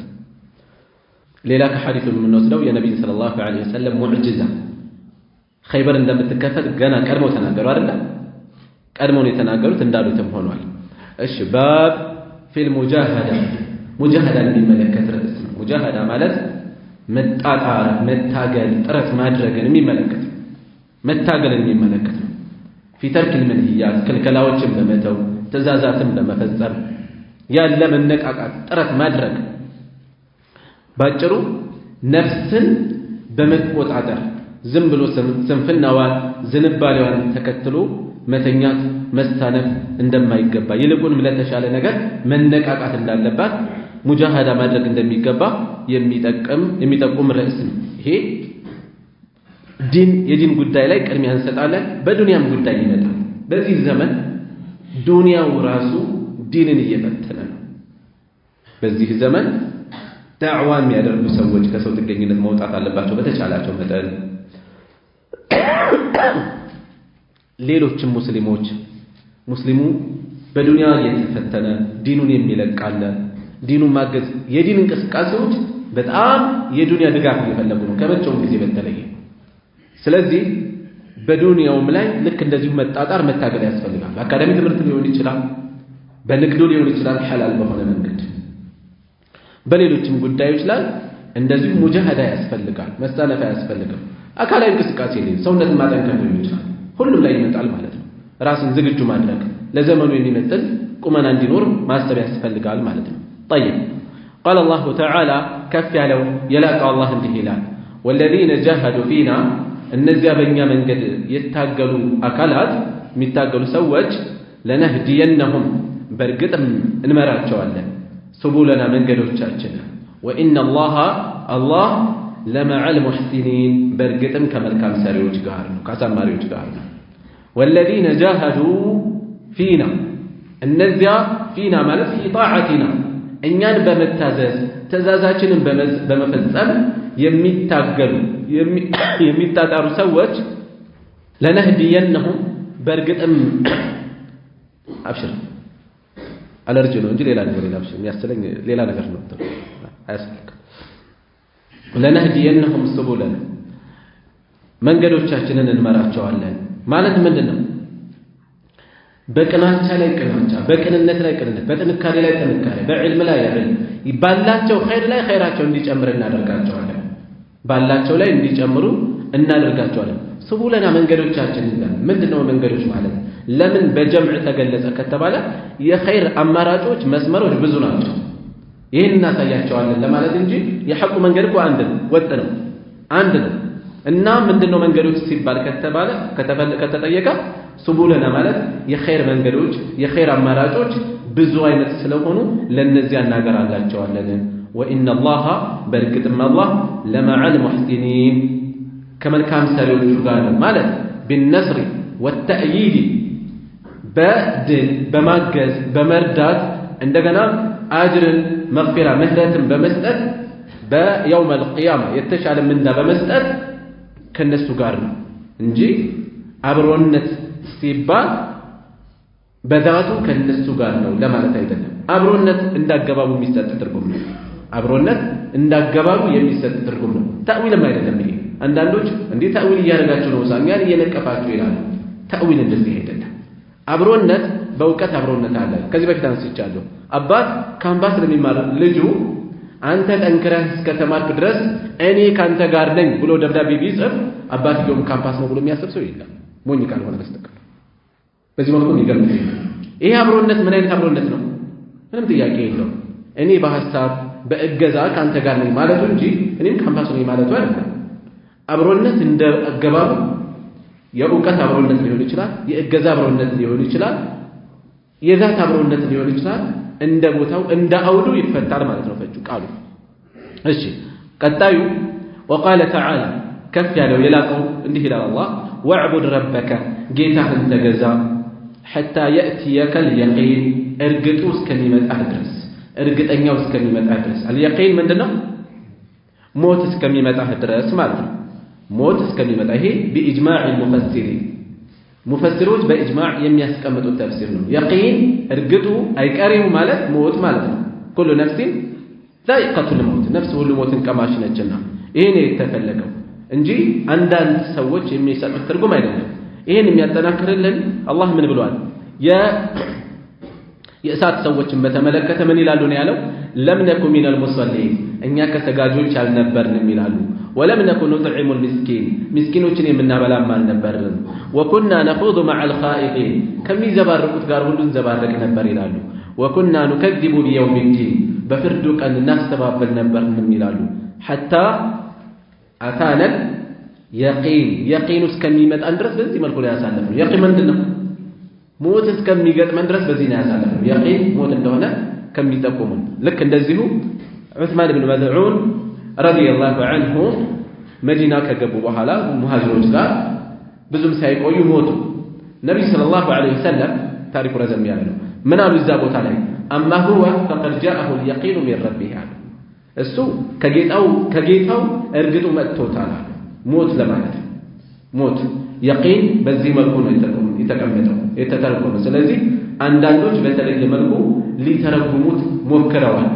ሌላ ከሐዲሱ የምንወስደው የነብይ ሰለላሁ ዐለይሂ ወሰለም ሙዕጂዛ ኸይበር እንደምትከፈት ገና ቀድመው ተናገሩ አይደል ቀድመው የተናገሩት እንዳሉትም ሆኗል እሺ ባብ ፊል ሙጃሃዳ የሚመለከት ርዕስ ነው ሙጃሃዳ ማለት መጣጣር መታገል ጥረት ማድረግን የሚመለከት መታገልን የሚመለከት ነው في ترك المنهيات ክልከላዎችን በመተው ትእዛዛትን በመፈጸም ያለ መነቃቃት ጥረት ማድረግ ባጭሩ ነፍስን በመቆጣጠር ዝም ብሎ ስንፍናዋን ዝንባሌዋን ተከትሎ መተኛት መሳነፍ እንደማይገባ ይልቁንም ለተሻለ ነገር መነቃቃት እንዳለባት ሙጃሃዳ ማድረግ እንደሚገባ የሚጠቁም ርዕስ ነው ይሄ የዲን ጉዳይ ላይ ቅድሚያ እንሰጣለን በዱንያም ጉዳይ ይመጣል በዚህ ዘመን ዱንያው ራሱ ዲንን እየፈተነ ነው በዚህ ዘመን ዳዕዋ የሚያደርጉ ሰዎች ከሰው ጥገኝነት መውጣት አለባቸው በተቻላቸው መጠን ሌሎችም ሙስሊሙ በዱንያ እየተፈተነ ዲኑን የሚለቃለ ዲኑን ማገዝ የዲን እንቅስቃሴዎች በጣም የዱንያ ድጋፍ እየፈለጉ ነው ከመቼውም ጊዜ በተለየ ስለዚህ በዱንያውም ላይ ልክ እንደዚሁ መጣጣር መታገል ያስፈልጋል አካዳሚ ትምህርት ሊሆን ይችላል በንግዱ ሊሆን ይችላል ሐላል በሆነ መንገድ በሌሎችም ጉዳዮች ላይ እንደዚሁ ሙጃሃዳ ያስፈልጋል መሳነፍ ያስፈልጋል አካላዊ እንቅስቃሴ ላይ ሰውነትን ማጠንከር ሊሆን ይችላል ሁሉም ላይ ይመጣል ማለት ነው ራስን ዝግጁ ማድረግ ለዘመኑ የሚመጥን ቁመና እንዲኖር ማስተር ያስፈልጋል ማለት ነው طيب قال الله تعالى كف ያለው የላቀው አላህ እንዲህ ይላል والذين جاهدوا فينا እነዚያ በእኛ መንገድ የታገሉ አካላት የሚታገሉ ሰዎች ለነህዲየነሁም በርግጥም እንመራቸዋለን ሱቡለና መንገዶቻችን ወኢነ አላህ ለመዐል ሙሕሲኒን በርግጥም ከመልካም ሰሪዎች ጋር ነው ከአሳማሪዎች ጋር ነው ወለዚነ ጃሃዱ ፊና እነዚያ ፊና ማለት ፊ ጣዓቲና እኛን በመታዘዝ ትእዛዛችንን በመፈጸም የሚታገሉ የሚጣጣሩ ሰዎች ለነህዲየነሁም በርግጥም አብሽር አለርጂ ነው እንጂ ሌላ ነገር የለም የሚያስለኝ ሌላ ነገር ነው አያስፈልግም ለነህዲየነሁም ሱቡለና መንገዶቻችንን እንመራቸዋለን ማለት ምንድነው በቅናቻ ላይ ቅናቻ በቅንነት ላይ ቅንነት በጥንካሬ ላይ ጥንካሬ በዕልም ላይ ዕልም ባላቸው ኸይር ላይ ኸይራቸው እንዲጨምር እናደርጋቸዋለን ባላቸው ላይ እንዲጨምሩ እናደርጋቸዋለን ሱቡለና መንገዶቻችን ይላል ምንድነው መንገዶች ማለት ለምን በጀምዕ ተገለጸ ከተባለ የኸይር አማራጮች መስመሮች ብዙ ናቸው ይሄን እናሳያቸዋለን ለማለት እንጂ የሐቁ መንገድ እኮ አንድ ነው ወጥ ነው አንድ ነው እና ምንድነው መንገዶች ሲባል ከተባለ ከተጠየቀ ሱቡለና ማለት የኸይር መንገዶች የኸይር አማራጮች ብዙ አይነት ስለሆኑ ለነዚያ እናገራላቸዋለን ወኢነ አላህ በርግጥም አላህ ለመዐል ሙሕሲኒን ከመልካም ሰሪዎቹ ጋር ነው ማለት بالنصر والتأييد በድል በማገዝ በመርዳት እንደገና አጅርን መግፊራ ምህረትን በመስጠት በየውም القيامة የተሻለ ምንዳ በመስጠት ከነሱ ጋር ነው እንጂ አብሮነት ሲባል በዛቱ ከነሱ ጋር ነው ለማለት አይደለም አብሮነት እንዳገባቡ የሚሰጥ ትርጉም ነው አብሮነት እንዳገባቡ የሚሰጥ ትርጉም ነው ታዊልም አይደለም ይሄ አንዳንዶች እንዴ ታዊል እያደረጋችሁ ነው ሳሚያን እየነቀፋችሁ ይላሉ ታዊል እንደዚህ አይደለም አብሮነት በእውቀት አብሮነት አለ ከዚህ በፊት አንስቻለሁ አባት ካምፓስ ለሚማር ልጁ አንተ ጠንክረህ እስከተማርክ ድረስ እኔ ካንተ ጋር ነኝ ብሎ ደብዳቤ ቢጽፍ አባትየውም ካምፓስ ነው ብሎ የሚያስብ ሰው የለም ሞኝ ካልሆነ በስተቀር በዚህ መልኩ ይገርም ይሄ አብሮነት ምን አይነት አብሮነት ነው ምንም ጥያቄ የለውም እኔ በሐሳብ በእገዛ ካንተ ጋር ነኝ ማለቱ እንጂ እኔም ካምፓስ ነኝ ማለቱ አይደለም አብሮነት እንደ አገባቡ የእውቀት አብሮነት ሊሆን ይችላል የእገዛ አብሮነት ሊሆን ይችላል የዛት አብሮነት ሊሆን ይችላል እንደ ቦታው እንደ አውዱ ይፈታል ማለት ነው ፈጁ ቃሉ እሺ ቀጣዩ وقال تعالى ከፍ ያለው የላቀው እንዲህ ይላል አላህ واعبد ربك ጌታህን ተገዛ حتى يأتيك اليقين እርግጡ እስከሚመጣህ ድረስ እርግጠኛው እስከሚመጣህ ድረስ اليقين ምንድነው ሞት እስከሚመጣህ ድረስ ማለት ነው ሞት እስከሚመጣ ይሄ بإجماع المفسرين ሙፈሲሮች በኢጅማዕ የሚያስቀምጡት ተፍሲር ነው يقين እርግጡ አይቀሬው ማለት ሞት ማለት ነው كل نفس ذائقة الموت ነፍስ ሁሉ ሞትን ቀማሽ ነችና ይሄ ነው የተፈለገው እንጂ አንዳንድ ሰዎች የሚሰጡት ትርጉም አይደለም ይሄን የሚያጠናክርልን አላህ ምን ብሏል የእሳት ሰዎችን በተመለከተ ምን ይላሉ ነው ያለው ለም ነኩ ሚነል ሙሰሊን እኛ ከሰጋጆች አልነበርንም ይላሉ ወለም ነኩ ኑጥዒሙ المسكين ምስኪኖችን የምናበላም አልነበርንም ወኩና ነኹዱ መዐል ኻኢዲን ከሚዘባርቁት ጋር ሁሉ እንዘባረቅ ነበር ይላሉ ወኩና ኑከዚቡ ቢየውም الدين በፍርዱ ቀን እናስተባበል ነበርንም ይላሉ حتى أتانا يقين እስከሚመጣን ድረስ በዚህ መልኩ ላይ ያሳለፈው يقين ምንድነው ሞት እስከሚገጥመን ድረስ በዚህ ነው ያሳለፈው يقين ሞት እንደሆነ ከሚጠቁሙን ልክ እንደዚሁ ዑስማን ኢብኑ መዝዑን ረዲየላሁ ዐንሁ መዲና ከገቡ በኋላ ሙሃጅሮች ጋር ብዙም ሳይቆዩ ሞቱ ነብዩ ሰለላሁ ዐለይሂ ወሰለም ታሪኩ ረዘም ያለ ነው ምን አሉ እዛ ቦታ ላይ አማ ሁወ ፈቀድ ጃአሁ اليقين من ربه እሱ ከጌታው እርግጡ መጥቶታል ሞት ለማለት ሞት يقين በዚህ መልኩ ነው የተቀመጠው የተተረጎመው ስለዚህ አንዳንዶች በተለየ መልኩ ሊተረጉሙት ሞክረዋል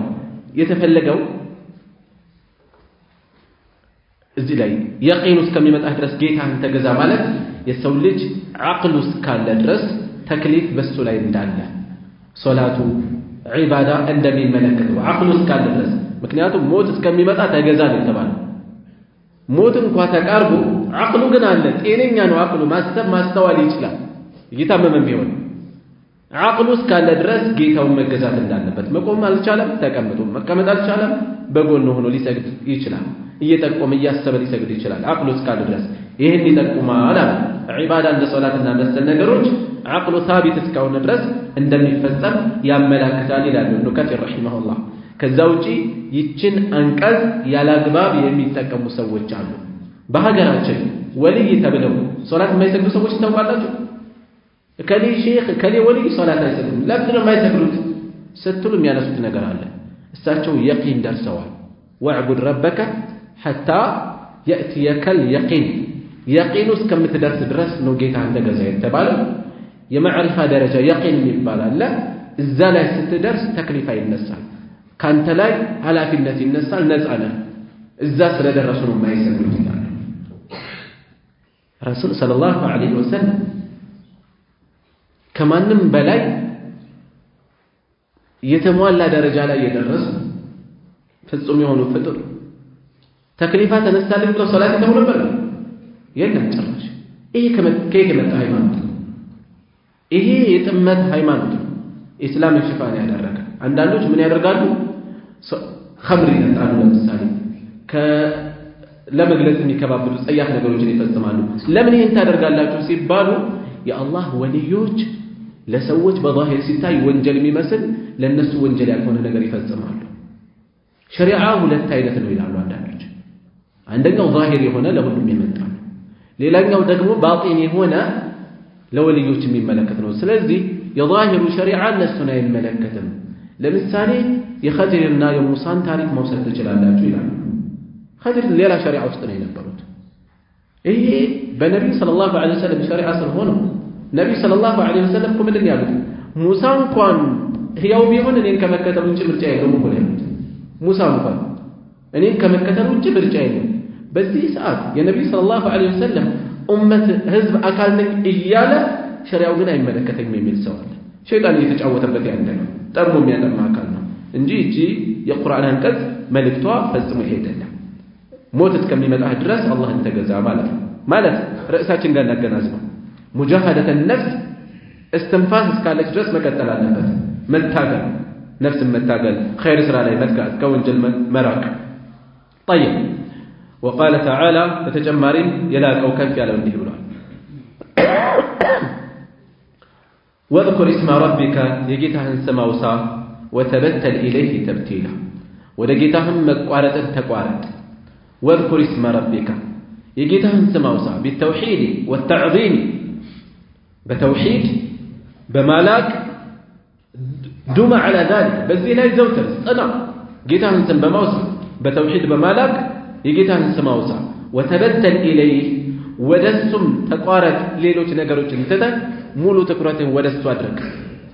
የተፈለገው እዚህ ላይ يقين እስከሚመጣ ድረስ ጌታን ተገዛ ማለት የሰው ልጅ አቅሉ እስካለ ድረስ ተክሊፍ በሱ ላይ እንዳለ ሶላቱ ዒባዳ እንደሚመለከተው አቅሉ እስካለ ድረስ ምክንያቱም ሞት እስከሚመጣ ተገዛ ነው የተባለው ሞት እንኳን ተቃርቦ አቅሉ ግን አለ ጤነኛ ነው አቅሉ ማሰብ ማስተዋል ይችላል እየታመመም ቢሆን አቅሉ እስካለ ድረስ ጌታውን መገዛት እንዳለበት መቆም አልቻለም ተቀምጦ መቀመጥ አልቻለም በጎን ሆኖ ሊሰግድ ይችላል እየጠቆመ እያሰበ ሊሰግድ ይችላል አቅሉ እስካለ ድረስ ይሄን ይጠቁማል ዒባዳ እንደ ሶላትና መሰል ነገሮች አቅሉ ሳቢት እስካሁን ድረስ እንደሚፈጸም ያመላክታል ይላል ኢብኑ ከሲር ረሂመሁላህ ከዛ ውጪ ይችን አንቀጽ ያላግባብ የሚጠቀሙ ሰዎች አሉ በሀገራችን ወልይ ተብለው ሶላት የማይሰግዱ ሰዎች ታውቃላችሁ ከሊ ሼክ ከሊ ወልይ ሶላት አይሰግዱም ለምን ነው የማይሰግዱት ስትሉ የሚያነሱት ነገር አለ እሳቸው يقين ደርሰዋል ወዕቡድ ረበከ حتى يأتيك اليقين يقين እስከምትደርስ ድረስ ነው ጌታ እንደገዛ የተባለው የማዕሪፋ ደረጃ يقين ይባላል እዛ ላይ ስትደርስ ተክሊፋ ይነሳል ካንተ ላይ ኃላፊነት ይነሳል ነፃ ነህ እዛ ስለደረሱ ነው የማይሰግዱት ይላል ረሱል ሰለላሁ ዐለይሂ ወሰለም ከማንም በላይ የተሟላ ደረጃ ላይ የደረሱ ፍጹም የሆኑ ፍጡር ተክሊፋ ተነሳልኝ ብለው ሶላት ይተው ነበር የለም ጭራሽ ይሄ ከመጣ ሃይማኖት ይሄ የጥመት ሃይማኖት ኢስላም ሽፋን ያደረገ አንዳንዶች ምን ያደርጋሉ ኸምር ይጠጣሉ ለምሳሌ ለመግለጽ የሚከባበዱ ጸያፍ ነገሮችን ይፈጽማሉ ለምን ይሄን ታደርጋላችሁ ሲባሉ የአላህ ወልዮች ለሰዎች በዛሂር ሲታይ ወንጀል የሚመስል ለነሱ ወንጀል ያልሆነ ነገር ይፈጽማሉ ሸሪዓ ሁለት አይነት ነው ይላሉ አንዳንዶች አንደኛው ዛሂር የሆነ ለሁሉም የመጣ ነው ሌላኛው ደግሞ ባጢን የሆነ ለወልዮች የሚመለከት ነው ስለዚህ የዛሂሩ ሸሪዓ እነሱን አይመለከትም ለምሳሌ የኸድርና የሙሳን ታሪክ መውሰድ ትችላላችሁ ይላሉ ኸድር ሌላ ሸሪዓ ውስጥ ነው የነበሩት ይሄ በነብዩ ሰለላሁ ዐለይሂ ወሰለም ሸሪዓ ስር ሆኖ ነብዩ ሰለላሁ ዐለይሂ ወሰለም ምንድን ያሉት ሙሳ እንኳን ህያው ቢሆን እኔን ከመከተል ውጭ ምርጫ የለውም እኮ ያሉት ሙሳ እንኳን እኔን ከመከተል ውጭ ምርጫ የለውም በዚህ ሰዓት የነብዩ ሰለላሁ ዐለይሂ ወሰለም ኡመት ህዝብ አካል ነኝ እያለ ሸሪዓው ግን አይመለከተኝም የሚል ሰው አለ ሸይጣን እየተጫወተበት ያለ ነው ጠርሞ የሚያጠማ አካል ነው እንጂ እጂ የቁርአን አንቀጽ መልእክቷ ፈጽሞ ይሄዳል ሞት እስከሚመጣ ድረስ አላህን ተገዛ ማለት ርዕሳችን ጋር እናገናዝበው ሙጃሃደተ ነፍስ استنفاس እስካለች ድረስ መቀጠል አለበት መታገል ነፍስ መታገል ኸይር ስራ ላይ መትጋት ከወንጀል መራቅ طيب وقال تعالى በተጨማሪም የላቀው ከፍ ያለው እንዲህ ብሏል واذكر اسم ربك የጌታህን ስም አውሳ وتبتل اليه تبتيلا ወደ ጌታህም መቋረጥን ተቋረጥ واذكر اسم ربك የጌታህን ስም አውሳ بالتوحيد والتعظيم بتوحيد بملاك دوم على ذلك بزي لا يزوتر انا جيتهن سم بموسى بتوحيد بملاك يجيتهن سم موسى وتبتل اليه ودسم تقارك ليلوች ነገሮችን ተተ ሙሉ ትኩረትን ወደሱ አድርግ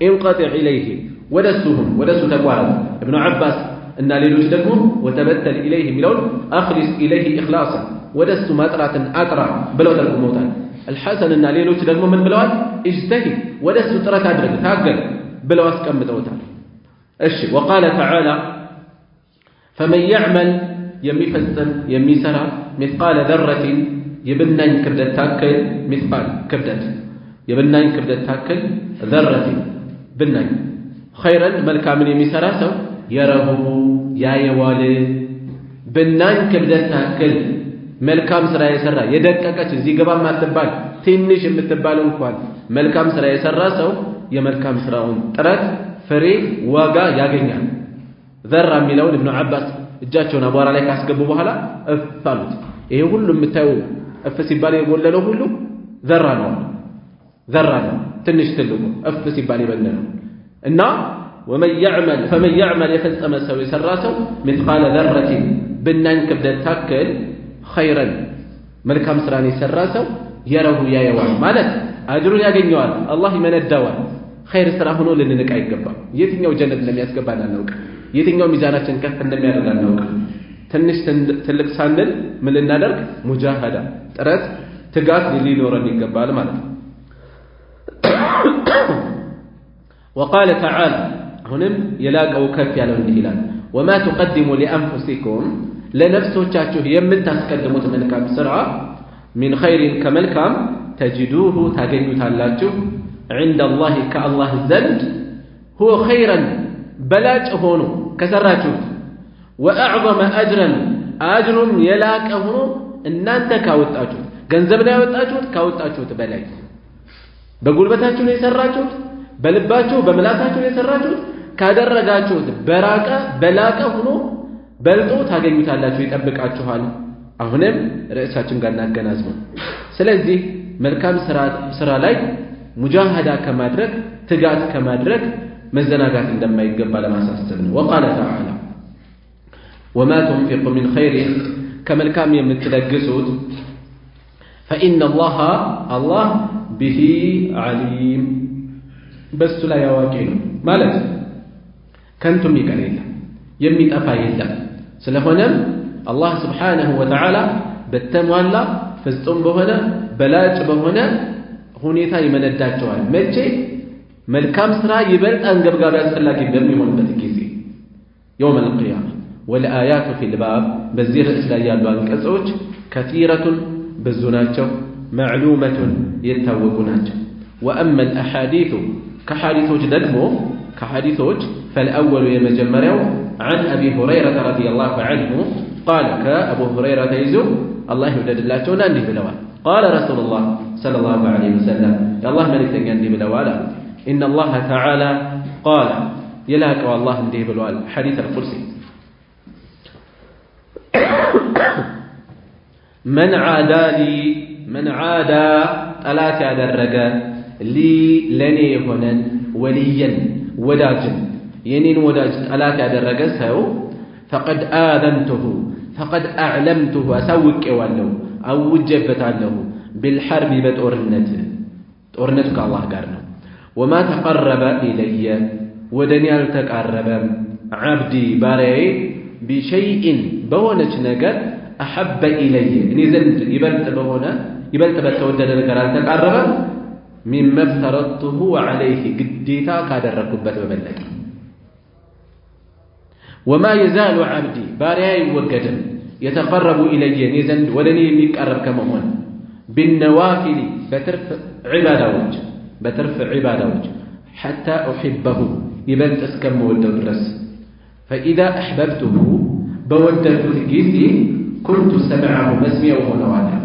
انقطع اليه ወደሱ ተቋረጥ ابن عباس እና ሌሎች ደግሞ وتبتل اليه ሚለውን اخلص اليه اخلاصا ወደሱ ማጥራትን አጥራ ብለው ተርጉመውታል الحسن እና ሌሎች ደግሞ ምን ብለዋል اجتهد ወደሱ ጥረት አድርግ ታገል ብለው አስቀምጠውታል እሺ وقال تعالى فمن يعمل የሚፈጽም የሚሰራ مثقال ذره የብናኝ ክብደት ታክል مثقال ክብደት የብናኝ ክብደት ታክል ذره ብናኝ خيرا መልካምን የሚሰራ ሰው يره ያየዋል ብናኝ ክብደት ታክል መልካም ስራ የሰራ የደቀቀች እዚህ ገባ ማትባል ትንሽ የምትባል እንኳን መልካም ስራ የሰራ ሰው የመልካም ስራውን ጥረት ፍሬ ዋጋ ያገኛል ዘራ የሚለውን ኢብኑ አባስ እጃቸውን አቧራ ላይ ካስገቡ በኋላ እፋሉት ይሄ ሁሉ የምታዩ እፍ ሲባል የጎለለው ሁሉ ዘራ ነው ትንሽ ትልቁ እፍ ሲባል ይበለለው እና فمن يعمل يفصم سو يسرى سو مثقال ذره بنان كبدت تاكل خيرا መልካም ስራን የሰራ ሰው يره ያየዋል ማለት አጅሩን ያገኘዋል አላህ ይመነዳዋል ኸይር ስራ ሆኖ ልንነቃ ይገባል የትኛው ጀነት እንደሚያስገባን አናውቅ የትኛው ሚዛናችን ከፍ እንደሚያደርግ አናውቅ ትንሽ ትልቅ ሳንል ምን ልናደርግ ሙጃሃዳ ጥረት ትጋት ሊኖረን ይገባል ማለት ነው وقال تعالى هنم يلاقوا كف ያለው እንዲህ ይላል وما تقدموا لانفسكم ለነፍሶቻችሁ የምታስቀድሙት መልካም ስራ من خير كملكم تجدوه ታገኙታላችሁ عند الله كالله زند هو خيرا بلاጭ ሆኖ ከሰራችሁት واعظم اجرا اجر يلاቀ ሆኖ እናንተ ካወጣችሁት ገንዘብ ላይ ያወጣችሁት ካወጣችሁት በላይ በጉልበታችሁ ነው የሰራችሁት በልባችሁ በመላሳችሁ ነው የሰራችሁት ካደረጋችሁት በላቀ ሆኖ በልጦ ታገኙታላችሁ ይጠብቃችኋል አሁንም ርዕሳችን ጋር እናገናዝበው ስለዚህ መልካም ስራ ላይ ሙጃሃዳ ከማድረግ ትጋት ከማድረግ መዘናጋት እንደማይገባ ለማሳሰብ ነው وقال تعالى وما تنفق من خير كملكام የምትለግሱት فإن الله به عليم በሱ ላይ ያዋቂ ነው ማለት ከንቱም ይቀር የለም የሚጠፋ የለም ስለሆነም አላህ Subhanahu Wa Ta'ala በተሟላ ፍጹም በሆነ በላጭ በሆነ ሁኔታ ይመነዳቸዋል መቼ መልካም ስራ ይበልጥ አንገብጋቢ አስፈላጊ በሚሆንበት ጊዜ يوم القيامة والآيات في الباب በዚህ ርዕስ ላይ ያሉ አንቀጾች كثيرة ብዙ ናቸው معلومة የታወቁ ናቸው وأما الأحاديث كحديثوች ደግሞ كحديثوች فالأول يمجمريو عن أبي هريرة رضي الله عنه قال كأبو هريرة يزو الله يودد الله تونا ندي بلوال قال رسول الله صلى الله عليه وسلم يا الله ملك ندي بلوال إن الله تعالى قال يلاك والله ندي بلوال حديث القدسي من عادى ألا تعدرج لي لني هنا وليا وداجا ينين وداج ألا تعدرج سو فقد آذنته فقد أعلمته أسوك والله أو وجبت له بالحرب بتورنتك الله قارنا وما تقرب إلي ودنيا تقرب عبدي باري بشيء بونج نجر أحب إلي إني زند يبلت بتودد نجر تقرب مما افترضته عليه قديتا كادر ركبت ببلك وما يزال عبدي بارياي وقدم يتقرب إلي نزند ولني يقرب كما هون بالنوافل بترف عبادة حتى أحبه يبلت أسكم ودو الرس فإذا أحببته بودته الجزء كنت سمعه مسمع ونوالا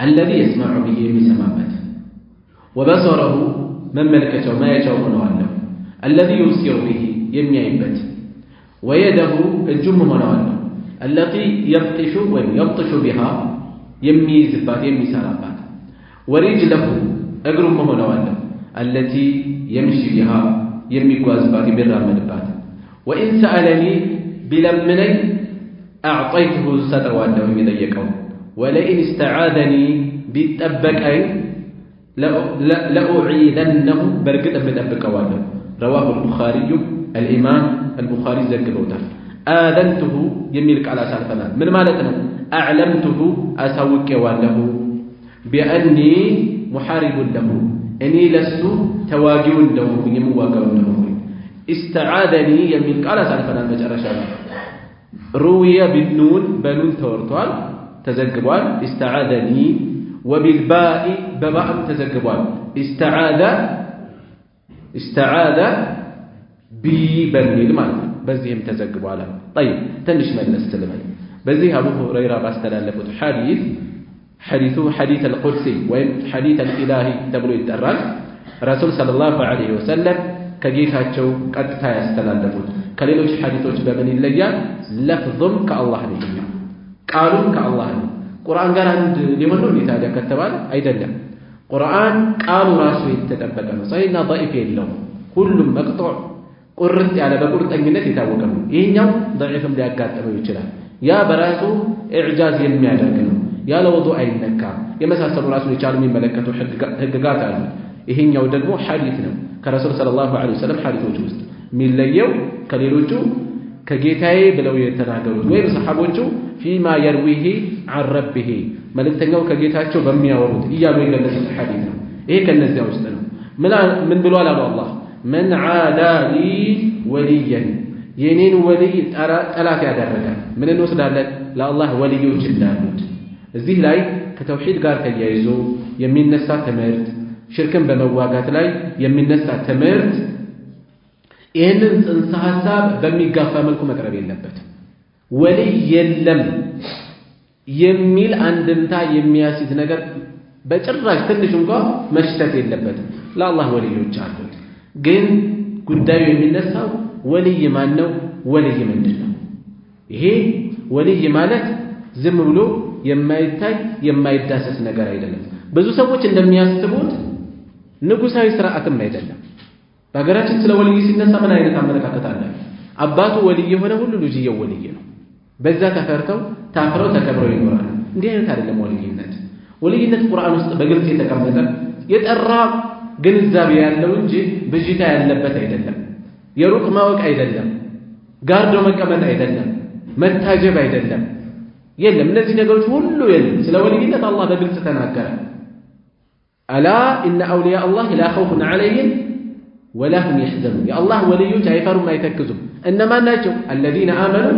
الذي يسمع به بسمامته وبصره من ملكته ما يشاء ونوالا الذي يبصر به يميعبت ويده الجم منوالا التي يبطش بها يميزبات يميساربات ورجله أقرم منوالا التي يمشي بها يميقوازبات بالرامنبات وإن سألني بلمني أعطيته ستروالا ومذيكو ولئن استعاذني بالتبكي لأعيذنه برقد بتبكوالا رواه البخاري الإمام البخاري زكبوته آذنته يميلك على سالفنا من مالتنا أعلمته أسوك واله بأني محارب له أني لست تواجه له يمواقع له استعاذني يميلك على سالفنا المجرشة روي بالنون بنون تورطوال تزكبوال استعاذني وبالباء بباء تزكبوال استعاذ ببني المال بزيهم تزقبوا على طيب تنش مجلس سلمان بزيه أبو هريرة باستلالفت حديث القدسي وحديث الإلهي تبلو الدران رسول صلى الله عليه وسلم كجيكاتشو قد تايستلالفت كليلوش حديثوش بمن الليا لفظم كالله نجمع قالوا كالله قرآن قال عند لمنه لتالي كتبال أيضا قرآن قالوا راسو يتتبقى صحيحنا ضعيف اللهم كل مقطع ቁርጥ ያለ በቁርጠኝነት የታወቀ ነው ይሄኛው ضعيفም ሊያጋጥመው ይችላል ያ በራሱ ኢዕጃዝ የሚያደርግ ነው ያለ ወዱእ አይነካም የመሳሰሉ ራሱን የቻሉ የሚመለከቱ ህግጋት አሉ ይሄኛው ደግሞ ሐዲስ ነው ከረሱል ሰለላሁ ዐለይሂ ወሰለም ሐዲሶች ውስጥ የሚለየው ከሌሎቹ ከጌታዬ ብለው የተናገሩት ወይም ሰሐቦቹ ፊማ يرويه عن ربه መልእክተኛው ከጌታቸው በሚያወሩት እያሉ የገለጹት ሐዲስ ነው ይሄ ከነዚያ ውስጥ ነው ምን ብሏል አላህ من عادى لي وليا ينين ولي ጠላት ያደረጋል ምን እንወስዳለን ለአላህ ወልዮች እንዳሉት እዚህ ላይ ከተውሂድ ጋር ተያይዞ የሚነሳ ትምህርት ሽርክን በመዋጋት ላይ የሚነሳ ትምህርት ይህንን ጽንሰ ሐሳብ በሚጋፋ መልኩ መቅረብ የለበትም ወልይ የለም የሚል አንድምታ የሚያስይዝ ነገር በጭራሽ ትንሽ እንኳን መሽተት የለበትም ለአላህ ወልዮች አሉት ግን ጉዳዩ የሚነሳው ወልይ ማን ነው ወልይ ምንድነው ይሄ ወልይ ማለት ዝም ብሎ የማይታይ የማይዳሰስ ነገር አይደለም ብዙ ሰዎች እንደሚያስቡት ንጉሳዊ ስርዓትም አይደለም በአገራችን ስለ ወልይ ሲነሳ ምን አይነት አመለካከት አለ አባቱ ወልይ የሆነ ሁሉ ልጅየው ወልይ ነው በዛ ተፈርተው ታፍረው ተከብረው ይኖራሉ እንዲህ አይነት አይደለም ወልይነት ቁርአን ውስጥ በግልጽ የተቀመጠ የጠራ ግንዛቤ ያለው እንጂ ብዥታ ያለበት አይደለም። የሩቅ ማወቅ አይደለም። ጋርዶ መቀመጥ አይደለም። መታጀብ አይደለም። የለም እነዚህ ነገሮች ሁሉ የለም። ስለ ወልይነት አላህ በግልጽ ተናገረ። አላ ኢነ አውሊያ አላህ ላ ኸውፉን ዐለይሂም ወላ ሁም የሕዘኑን። የአላህ ወልዮች አይፈሩም አይተክዙም። እነማን ናቸው? አለዚነ አመኑ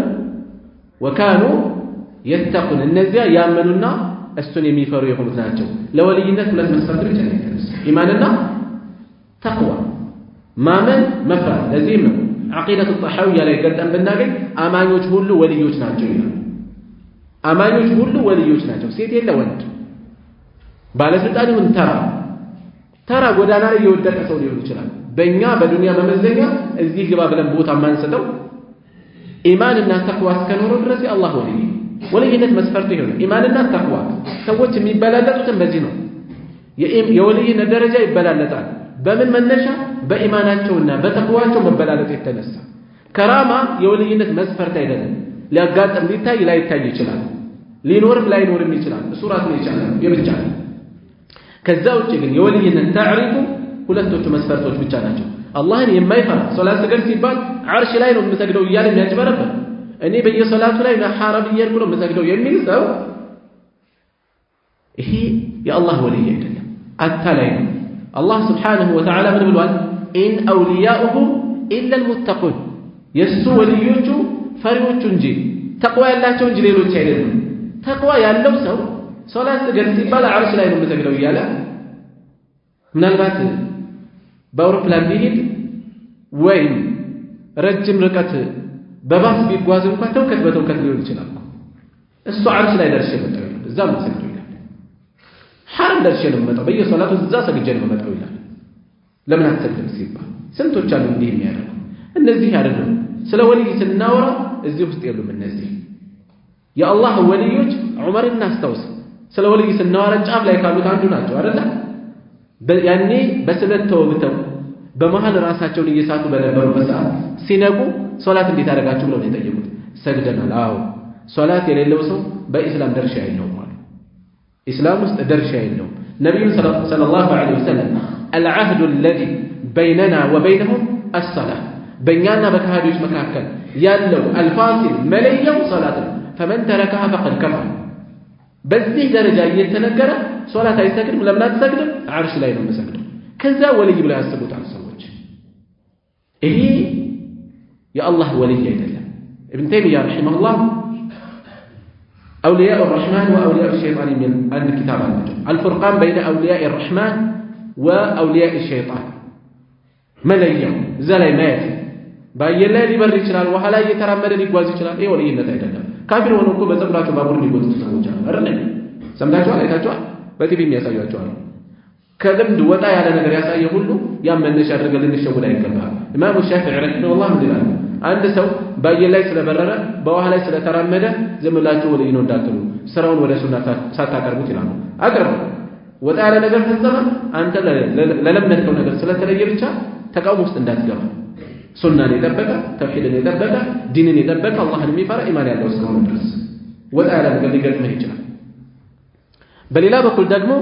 ወካኑ የተቁን። እነዚያ ያመኑና እሱን የሚፈሩ የሆኑት ናቸው። ለወልይነት ሁለት መስፈርት ብቻ ነው የተነሳ፣ ኢማንና ተቅዋ። ማመን መፍራት። ለዚህም ነው ዐቂደቱ ጣሐዊያ ላይ ገልጠን ብናገኝ አማኞች ሁሉ ወልዮች ናቸው ይላል። አማኞች ሁሉ ወልዮች ናቸው፣ ሴት የለ ወንድ፣ ባለስልጣን ይሁን ተራ ጎዳና ላይ የወደቀ ሰው ሊሆን ይችላል። በእኛ በዱንያ መመዘኛ እዚህ ግባ ብለን ቦታ ማንሰጠው ኢማንና ተቅዋ እስከኖረው ድረስ የአላህ ወልይ። ወልይነት መስፈርቱ ይሆነ ኢማንና ተቅዋ። ሰዎች የሚበላለጡትን በዚህ ነው። የወልይነት ደረጃ ይበላለጣል። በምን መነሻ? በኢማናቸውና በተቅዋቸው መበላለጥ የተነሳ። ከራማ የወልይነት መስፈርት አይደለም። ሊያጋጥም ሊታይ ላይታይ ይችላል። ሊኖርም ላይኖርም ይችላል። እሱ ራሱን ይቻላል የብቻ። ከዛ ውጭ ግን የወልይነት ታዕሪፉ ሁለቶቹ መስፈርቶች ብቻ ናቸው። አላህን የማይፈራ ሶላት ስገድ ሲባል ዓርሽ ላይ ነው የምሰግደው እያለ የሚያጭበረበር እኔ በየሶላቱ ላይ ነሐረብ እያልኩ ነው የምሰግደው የሚል ሰው ይሄ የአላህ ወልይ አይደለም፣ አታላይ ነው። አላህ ስብሓነሁ ወተዓላ ምን ብሏል? ኢን አውሊያኡሁ ኢላ ልሙተቁን። የእሱ ወልዮቹ ፈሪዎቹ እንጂ ተቅዋ ያላቸው እንጂ ሌሎች አይደሉም። ተቅዋ ያለው ሰው ሶላት ስገድ ሲባል ዓርሽ ላይ ነው የምሰግደው እያለ ምናልባት በአውሮፕላን ቢሄድ ወይም ረጅም ርቀት በባስ ቢጓዝ እንኳን ተውከት በተውከት ሊሆን ይችላል። እሱ ዓርሽ ላይ ደርሼ መጣሁ ይላል፣ እዛ ነው የምሰግደው ይላል። ሐረም ደርሼ ነው የምመጣው፣ በየሶላቱ እዛ ሰግጄ ነው የምመጣው ይላል። ለምን አትሰግድም ሲባል ስንቶች አሉ እንዲህ የሚያደርጉ። እነዚህ አይደሉም። ስለ ወልይ ስናወራ እዚህ ውስጥ የሉም እነዚህ። የአላህ ወልዮች ዑመርን እናስታውስ። ስለ ወልይ ስናወራ ጫፍ ላይ ካሉት አንዱ ናቸው አይደለ? ያኔ በስለት ተወግተው በመሃል ራሳቸውን እየሳቱ በነበሩበት ሰዓት ሲነቁ ሶላት እንዴት አደረጋችሁ ብለው ነው የጠየቁት። ሰግደናል። አዎ ሶላት የሌለው ሰው በኢስላም ድርሻ የለውም አሉ። ኢስላም ውስጥ ድርሻ የለውም። ነቢዩ ሰለላሁ ዐለይሂ ወሰለም አልዓህዱ አለዚ በይነና ወበይነሁም አሰላህ፣ በእኛና በካሃዲዎች መካከል ያለው አልፋሲል መለያው ሶላት ነው። ፈመን ተረከሃ ፈቀድ ከፈር። በዚህ ደረጃ እየተነገረ ሶላት አይሰግድም። ለምን አትሰግድም? ዓርሽ ላይ ነው የምሰግደው። ከዛ ወልይ ብለው ያስቡታል ሰዎች። ይሄ የአላህ ወልይ አይደለም። ኢብን ተይሚያ ረሒመሁላህ አውሊያء الرحمن وأولياء الشيطان የሚል አንድ ኪታብ አላቸው። አልፉርቃን በይነ አውሊያء الرحمن وأولياء الشيطان። መለያው እዛ ላይ ማየት። በአየር ላይ ሊበር ይችላል፣ ውሃ ላይ እየተራመደ ሊጓዝ ይችላል። ይሄ ወልይነት አይደለም። ካፊር ሆኖ እኮ በፀጉራቸው ባቡር ሊጎትቱ ሰዎች አሉ አይደል? ሰምታችኋል፣ አይታችኋል፣ በቲቪ የሚያሳዩአቸዋል። ከልምድ ወጣ ያለ ነገር ያሳየ ሁሉ ያን መነሻ አድርገን ልንሸውድ አይገባም። ኢማሙ ሻፊዒ ረሒመሁላህ ምን ይላሉ? አንድ ሰው በአየር ላይ ስለበረረ በውሃ ላይ ስለተራመደ ዝም ብላችሁ ወልይ ነው እንዳትሉ፣ ስራውን ወደ ሱና ሳታቀርቡት ይላሉ። አቅርቡ። ወጣ ያለ ነገር ፈጸመ፣ አንተ ለለመድከው ነገር ስለተለየ ብቻ ተቃውሞ ውስጥ እንዳትገባ። ሱናን የጠበቀ ተውሂድን የጠበቀ ዲንን የጠበቀ አላህን የሚፈራ ኢማን ያለው እስከሆነ ድረስ ወጣ ያለ ነገር ሊገጥምህ ይችላል። በሌላ በኩል ደግሞ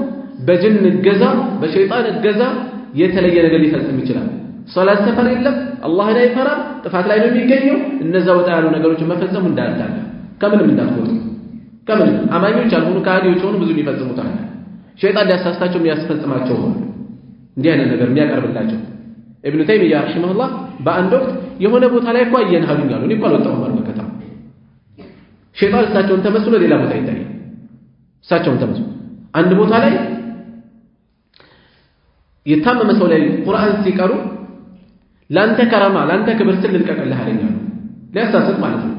በጅን እገዛ በሸይጣን እገዛ የተለየ ነገር ሊፈጽም ይችላል። ሶላት ሰፈር የለም፣ አላህን አይፈራም፣ ጥፋት ላይ ነው የሚገኘው። እነዛ ወጣ ያሉ ነገሮችን መፈጸሙ እንዳልታለ ከምንም እንዳትወጡ። ከምንም አማኞች ያልሆኑ ከሃዲዎች ሆኑ ብዙ የሚፈጽሙት አለ። ሸይጣን ሊያሳስታቸው የሚያስፈጽማቸው ሆነ እንዲህ አይነት ነገር የሚያቀርብላቸው። ኢብኑ ተይሚያ ረሒመሁላህ በአንድ ወቅት የሆነ ቦታ ላይ እኮ አየን አሉኝ አሉ። እኔ እኮ አልወጣሁም አሉ በከተማ። ሸይጣን እሳቸውን ተመስሎ ሌላ ቦታ ይታያል። እሳቸውን ተመስሎ አንድ ቦታ ላይ የታመመ ሰው ላይ ቁርአን ሲቀሩ ላንተ ከራማ ላንተ ክብር ስል ልልቀቅልህ አለኝ አሉ። ሊያሳስት ማለት ነው።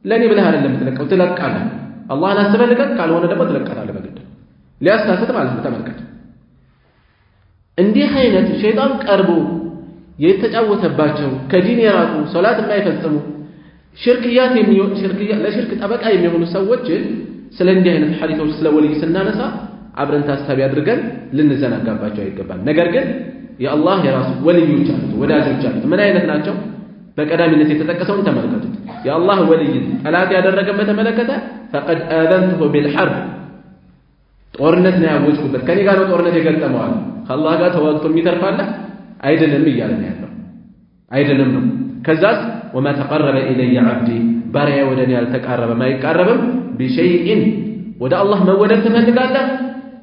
ለእኔ ብለህ አይደለም ትለቀው፣ ትለቃለህ። አላህን አስበህ ልቀቅ፣ ካልሆነ ደግሞ ትለቃለህ በግድ። ሊያሳስት ማለት ነው። ተመልከት። እንዲህ አይነት ሸይጣን ቀርቦ የተጫወተባቸው ከዲን የራቁ ሶላት የማይፈጽሙ ሽርክያት ለሽርክ ጠበቃ የሚሆኑ ሰዎች ስለ እንዲህ አይነት ሐዲሶች ስለ ወልይ ስናነሳ አብረን ታሳቢ አድርገን ልንዘናጋባቸው አይገባም። ነገር ግን የአላህ የራሱ ወልዮች አሉት፣ ወዳጆች አሉት። ምን አይነት ናቸው? በቀዳሚነት የተጠቀሰውን ተመልከቱት። የአላህ ወልይን ጠላት ያደረገን በተመለከተ ፈቀድ አዘንቱሁ ቢልሐርብ፣ ጦርነት ነው ያወጅኩበት፣ ከኔ ጋር ነው ጦርነት የገጠመዋል። ከአላህ ጋር ተዋግቶ የሚተርፋለ አይደለም እያለን ያለው አይደለም ነው። ከዛስ ወማ ተቀረበ ኢለየ ዓብዲ ባሪያ ወደኔ ያልተቃረበም አይቃረብም ቢሸይኢን ወደ አላህ መወደድ ትፈልጋለህ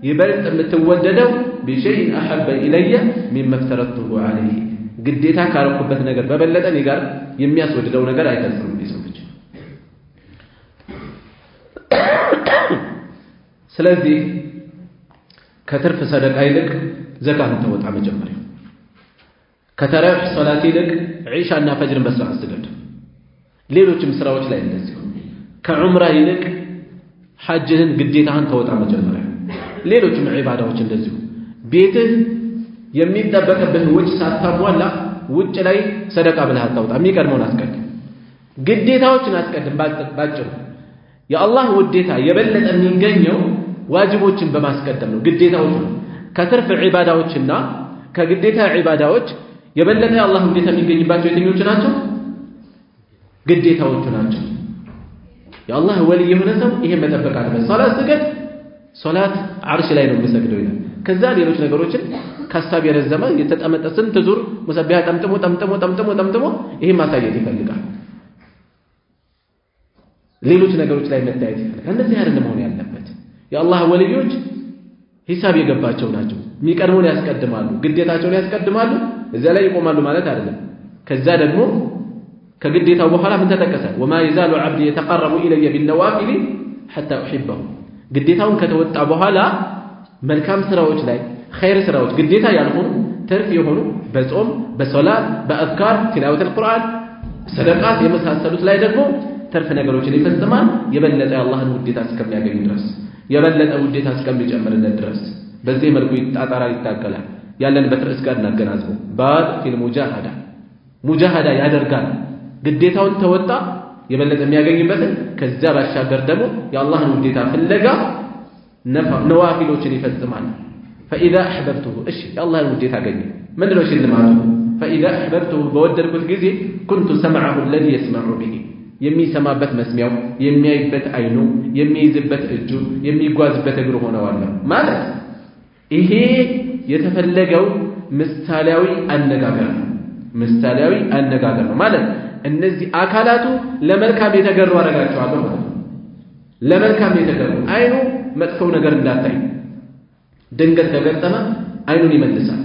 ይበልጥ የምትወደደው ቢሸይኢን አሐበ ኢለየ ሚማ እፍተረድቱሁ ዐለይህ ግዴታ ካረኩበት ነገር በበለጠ እኔ ጋር የሚያስወድደው ነገር አይፈጽምም የሰው ልጅ። ስለዚህ ከትርፍ ሰደቃ ይልቅ ዘካትን ተወጣ መጀመሪያ። ከተራዊሕ ሶላት ይልቅ ዒሻና ፈጅርን በስርዓት ስገድ። ሌሎችም ስራዎች ላይ እንደዚሁ ከዑምራ ይልቅ ሐጅህን ግዴታህን ተወጣ መጀመሪያ። ሌሎችም ዒባዳዎች እንደዚሁ ቤትህ የሚጠበቅብህን ወጪ ሳታሟላ ውጭ ላይ ሰደቃ ብለህ አታውጣ። የሚቀድመውን አስቀድም፣ ግዴታዎችን አስቀድም። ባጭሩ የአላህ ውዴታ የበለጠ የሚገኘው ዋጅቦችን በማስቀደም ነው፣ ግዴታዎች ነው። ከትርፍ ዒባዳዎችና ከግዴታ ዒባዳዎች የበለጠ የአላህ ውዴታ የሚገኝባቸው የትኞቹ ናቸው? ግዴታዎቹ ናቸው። የአላህ ወልይ የሆነ ሰው ይሄን መጠበቅ አለበት። ሶላት ስገድ፣ ሶላት ዓርሽ ላይ ነው የሚሰግደው ይላል። ከዛ ሌሎች ነገሮችን ካሳብ የረዘመ የተጠመጠ ስንት ዙር ሙሰቢያ ጠምጥሞ ይሄን ማሳየት ይፈልጋል። ሌሎች ነገሮች ላይ መታየት ይፈልጋል። እንደዚህ አይደለም መሆን ያለበት። የአላህ ወልዮች ሂሳብ የገባቸው ናቸው። የሚቀድሙን ያስቀድማሉ፣ ግዴታቸውን ያስቀድማሉ፣ እዚያ ላይ ይቆማሉ ማለት አይደለም። ከዛ ደግሞ ከግዴታው በኋላ ምን ተጠቀሰ? ወማ የዛሉ ዓብዲ የተቀረቡ ኢለየ ቢነዋፊል ሐታ ኡሒበሁ ግዴታውን ከተወጣ በኋላ መልካም ስራዎች ላይ ኸይር ስራዎች ግዴታ ያልሆኑ ተርፍ የሆኑ በጾም በሶላት በአዝካር ቲላወተል ቁርአን ሰደቃት የመሳሰሉት ላይ ደግሞ ተርፍ ነገሮችን ይፈጽማል። የበለጠ የአላህን ውዴታ እስከሚያገኝ ድረስ የበለጠ ውዴታ እስከሚጨምርለት ድረስ በዚህ መልኩ ይጣጣራል፣ ይታገላል። ያለንበት ርዕስ ጋር እናገናዝበው። ባብ ፊል ሙጃሃዳ ያደርጋል። ግዴታውን ተወጣ የበለጠ የሚያገኝበትን ከዛ ባሻገር ደግሞ የአላህን ውዴታ ፍለጋ ነዋፊሎችን ይፈጽማል። ፈኢዛ አሕበብቱሁ እሺ የአላህን ውዴታ አገኘ። ምንድነው ሽልማቱ? ፈኢዛ አሕበብቱሁ በወደድኩት ጊዜ ኩንቱ ሰምዐሁ አለዚ የስመዑ ቢሂ የሚሰማበት መስሚያው፣ የሚያይበት አይኑ፣ የሚይዝበት እጁ፣ የሚጓዝበት እግሩ ሆነዋለሁ ማለት ይሄ የተፈለገው ምሳሌያዊ አነጋገር ነው። ምሳሌያዊ አነጋገር ነው ማለት እነዚህ አካላቱ ለመልካም የተገሩ አደርጋቸዋለሁ ማለት ነው። ለመልካም የተገሩ አይኑ መጥፎው ነገር እንዳታይ ድንገት ከገጠመ አይኑን ይመልሳል።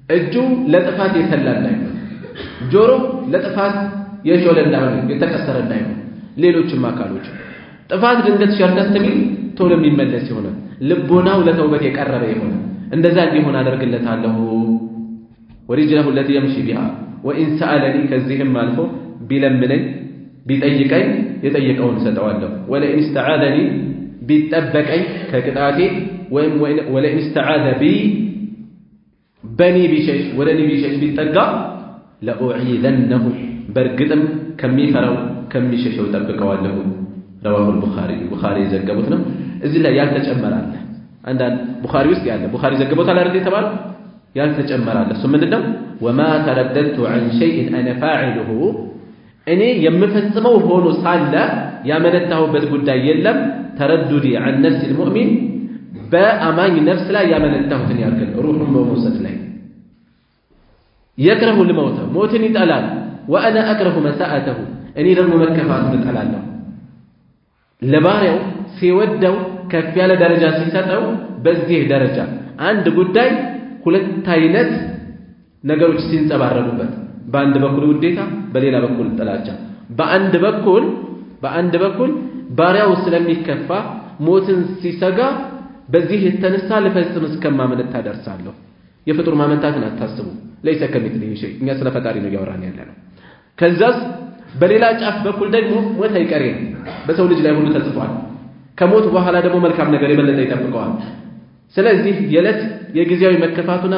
እጁ ለጥፋት የተላ እንዳይሆን፣ ጆሮ ለጥፋት የሾለ እንዳይሆን፣ የተቀሰረ እንዳይሆን፣ ሌሎችም አካሎች ጥፋት ድንገት ሸርተት ቢል ቶሎ የሚመለስ ይሆናል። ልቦናው ለተውበት የቀረበ ይሆናል። እንደዛ እንዲሆን አደርግለታለሁ። ወሪጅለሁ ለቲ የምሺ ቢሃ ወኢን ሰአለኒ ከዚህም አልፎ ቢለምነኝ ቢጠይቀኝ የጠየቀውን ሰጠዋለሁ። ወለኢን ስተዓዘኒ ቢጠበቀኝ ከቅጣቴ ወይም ወለኢን ስተዓዘ ቢ በኒ ቢሸሽ ወደ እኔ ቢሸሽ ቢጠጋ ለኡዒዘነሁ በእርግጥም ከሚፈራው ከሚሸሸው ጠብቀዋለሁ። ረዋሁል ቡኻሪ የዘገቡት ነው። እዚህ ላይ ያልተጨመራለ አንዳንድ ቡኻሪ ውስጥ ያለ ቡኻሪ ዘገቡታል አይደል የተባለው ያልተጨመራለ እሱ ምንድነው? ወማ ተረደድቱ ዐን ሸይእን አነ ፋዒሉሁ እኔ የምፈጽመው ሆኖ ሳለ ያመነታሁበት ጉዳይ የለም። ተረዱዲ ዐን ነፍሲል ሙእሚን በአማኝ ነፍስ ላይ ያመነታሁትን ያክል ሩሑን በመውሰድ ላይ የክረሁ ልመውተ ሞትን ይጠላል። ወአነ አክረሁ መሳአተሁ እኔ ደግሞ መከፋትን እጠላለሁ። ለባሪያው ሲወደው ከፍ ያለ ደረጃ ሲሰጠው በዚህ ደረጃ አንድ ጉዳይ ሁለት አይነት ነገሮች ሲንጸባረቁበት በአንድ በኩል ውዴታ፣ በሌላ በኩል ጥላቻ። በአንድ በኩል ባሪያው ስለሚከፋ ሞትን ሲሰጋ በዚህ የተነሳ ልፈጽም እስከማመነታ ደርሳለሁ። የፍጡር ማመንታትን አታስቡ። ለይሰ ከሚስሊሂ ሸይ እኛ ስለ ፈጣሪ ነው እያወራን ያለነው። ከዛስ በሌላ ጫፍ በኩል ደግሞ ሞት አይቀሬ ነው፣ በሰው ልጅ ላይ ሁሉ ተጽፏል። ከሞት በኋላ ደግሞ መልካም ነገር የበለጠ ይጠብቀዋል። ስለዚህ የዕለት የጊዜያዊ መከፋቱና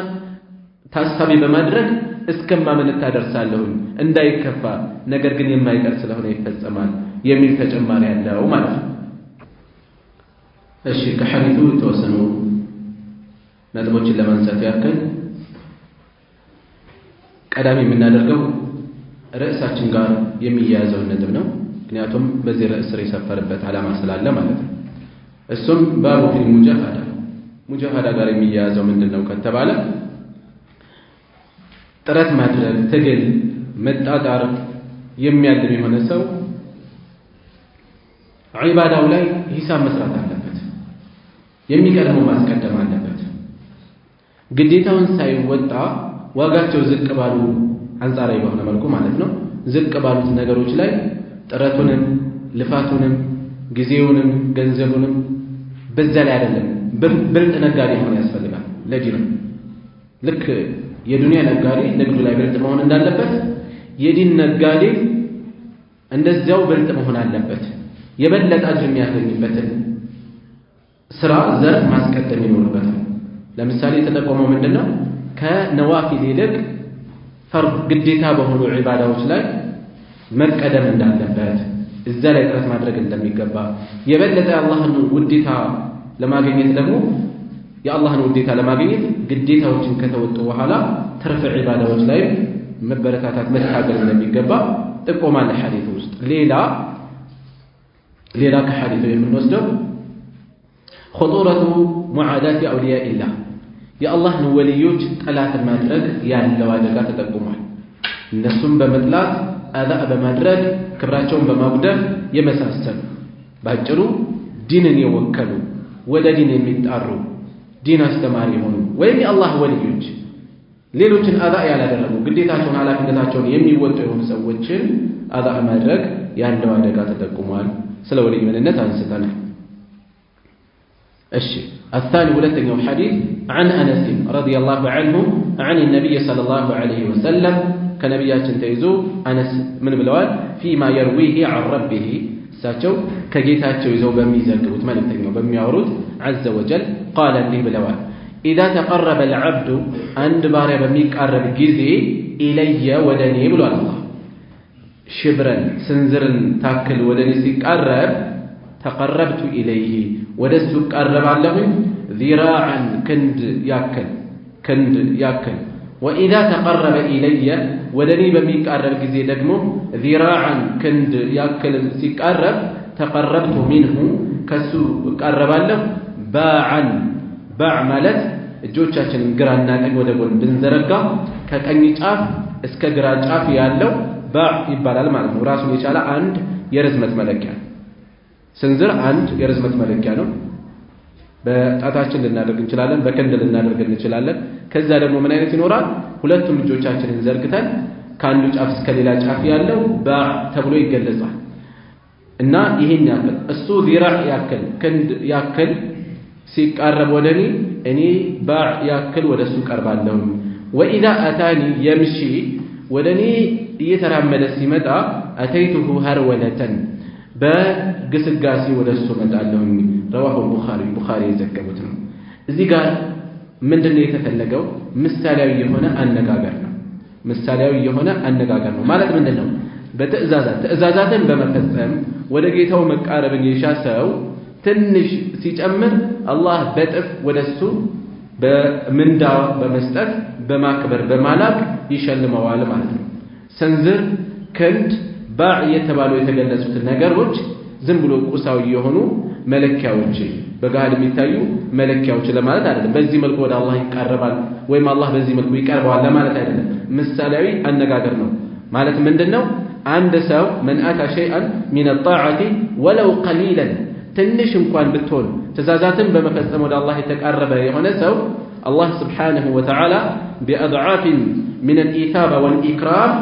ታሳቢ በማድረግ እስከማመነታ ደርሳለሁ እንዳይከፋ፣ ነገር ግን የማይቀር ስለሆነ ይፈጸማል የሚል ተጨማሪ ያለው ማለት ነው። እሺ ከሐዲሱ የተወሰኑ ነጥቦችን ለማንሳት ያክል ቀዳሚ የምናደርገው ርዕሳችን ጋር የሚያያዘውን ነጥብ ነው። ምክንያቱም በዚህ ርዕስ ስር የሰፈረበት ዓላማ ስላለ ማለት ነው። እሱም ባቡ ፊል ሙጃሃዳ ሙጃሃዳ ጋር የሚያያዘው ምንድነው ከተባለ ጥረት ማድረግ ትግል መጣጣር የሚያልም የሆነ ሰው ዒባዳው ላይ ሂሳብ መስራት አለበት የሚቀድመው ማስቀደም አለበት ግዴታውን ሳይወጣ ዋጋቸው ዝቅ ባሉ አንጻራዊ በሆነ መልኩ ማለት ነው ዝቅ ባሉት ነገሮች ላይ ጥረቱንም ልፋቱንም ጊዜውንም ገንዘቡንም በዛ ላይ አይደለም ብልጥ ነጋዴ ሆነ ያስፈልጋል ለዲኑ ልክ የዱንያ ነጋዴ ንግዱ ላይ ብልጥ መሆን እንዳለበት የዲን ነጋዴ እንደዚያው ብልጥ መሆን አለበት የበለጠ አጅር የሚያገኝበትን ስራ ዘር ማስቀደም ይኖርበታል ለምሳሌ የተጠቆመው ምንድነው ከነዋፊል ይልቅ ፈርድ ግዴታ በሆኑ ዒባዳዎች ላይ መቀደም እንዳለበት እዛ ላይ ጥረት ማድረግ እንደሚገባ የበለጠ አላህን ውዴታ ለማግኘት ደግሞ የአላህን ውዴታ ለማግኘት ግዴታዎችን ከተወጡ በኋላ ተርፈ ዒባዳዎች ላይ መበረታታት መታገል እንደሚገባ ጥቆማል ሐዲስ ውስጥ ሌላ ከሐዲሱ የምንወስደው خطورة معاداة أولياء الله يا الله نوليوج طلات ማድረግ ያለው አደጋ ተጠቁሟል እነሱም በመጥላት አዛ በማድረግ ክብራቸውን በማጉደፍ የመሳሰሉ ባጭሩ ዲንን የወከሉ ወደ ዲን የሚጣሩ ዲን አስተማሪ ሆኑ ወይም የአላህ ወልዮች ሌሎችን አዛ ያላደረጉ ግዴታቸውን ኃላፊነታቸውን የሚወጡ የሆኑ ሰዎችን አዛ ማድረግ ያለው አደጋ ተጠቁሟል ስለ ወልይ ምንነት አንስተናል الشيء الثاني ولتنيو حديث عن أنس رضي الله عنه عن النبي صلى الله عليه وسلم كنبياتنا تيزو أنس من بلوال فيما يرويه عن ربه ساتشو كجيتاتشو يزو بميزك وتملك تنيو بميعرض عز وجل قال لي بلوال إذا تقرب العبد عند باري بميك أرب جزي إلي ودني بلوال الله شبرا سنزرا تاكل ودني سيك أرب تقربت إليه ودسو قرب عليه ذراعا كند ياكل وإذا تقرب إلي ودني بميك قرب جزي دقمو ذراعا كند ياكل سيقرب تقربت منه كسو قرب عليه باع مالت እጆቻችንን ግራና ቀኝ ወደ ጎን ብንዘረጋ ከቀኝ ጫፍ እስከ ግራ ጫፍ ያለው ባዕ ይባላል ማለት ነው ራሱን የቻለ አንድ የርዝመት መለኪያ ስንዝር አንድ የርዝመት መለኪያ ነው በጣታችን ልናደርግ እንችላለን በከንድ ልናደርግ እንችላለን ከዛ ደግሞ ምን አይነት ይኖራል ሁለቱም እጆቻችንን ዘርግተን ከአንዱ ጫፍ እስከ ሌላ ጫፍ ያለው ባዕ ተብሎ ይገለጻል እና ይሄን ያክል እሱ ዚራዕ ያክል ክንድ ያክል ሲቃረብ ወደኔ እኔ ባዕ ያክል ወደሱ ቀርባለሁ ወኢዛ አታኒ የምሺ ወደኔ እየተራመደ ሲመጣ አተይቱሁ ሀርወለተን በግስጋሴ ወደሱ መጣለሁ رواه البخاري የዘገቡት ነው እዚህ ጋር ምንድነው የተፈለገው ምሳሌያዊ የሆነ አነጋገር ነው ማለት ምንድነው በትእዛዛትን በመፈጸም ወደ ጌታው መቃረብን የሻሰው ትንሽ ሲጨምር አላህ በጥፍ ወደሱ በምንዳ በመስጠት በማክበር በማላክ ይሸልመዋል ማለት ነው ሰንዝር ክንድ ባዕ የተባሉ የተገለጹት ነገሮች ዝም ብሎ ቁሳዊ የሆኑ መለኪያዎች በጋድ የሚታዩ መለኪያዎች ለማለት አይደለም በዚህ መልኩ ወደ አላህ ይቀርባል ወይም አላህ በዚህ መልኩ ይቀርባል ለማለት አይደለም ምሳሌያዊ አነጋገር ነው ማለት ምንድነው አንድ ሰው من اتى شيئا من الطاعه ولو قليلا ትንሽ እንኳን ብትሆን ትእዛዛትን በመፈጸም ወደ አላህ የተቃረበ የሆነ ሰው አላህ Subhanahu Wa Ta'ala بأضعاف من الإثابة والإكرام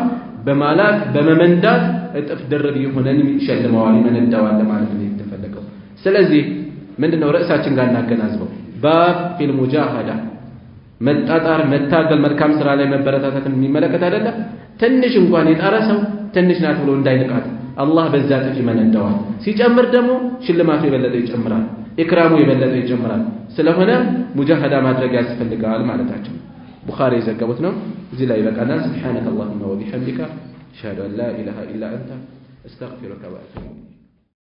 በማላክ በመመንዳት እጥፍ ድርብ ይሆነን ይሸልመዋል ይመነዳዋል ለማለት ነው የተፈለገው ስለዚህ ምንድነው ርዕሳችን ጋር እናገናዝበው ባብ ፊል ሙጃሃዳ መጣጣር መታገል መልካም ስራ ላይ መበረታታትን የሚመለከት አይደለ ትንሽ እንኳን የጣረሰው ትንሽ ናት ብሎ እንዳይንቃት አላህ በዛ ጥፍ ይመነዳዋል ሲጨምር ደግሞ ሽልማቱ የበለጠ ይጨምራል ኢክራሙ የበለጠ ይጨምራል ስለሆነ ሙጃሃዳ ማድረግ ያስፈልጋል ማለታችን ቡኻሪ የዘገቡት ነው እዚህ ላይ በቃና سبحانك اللهم وبحمدك اشهد ان لا اله الا انت استغفرك واتوب اليك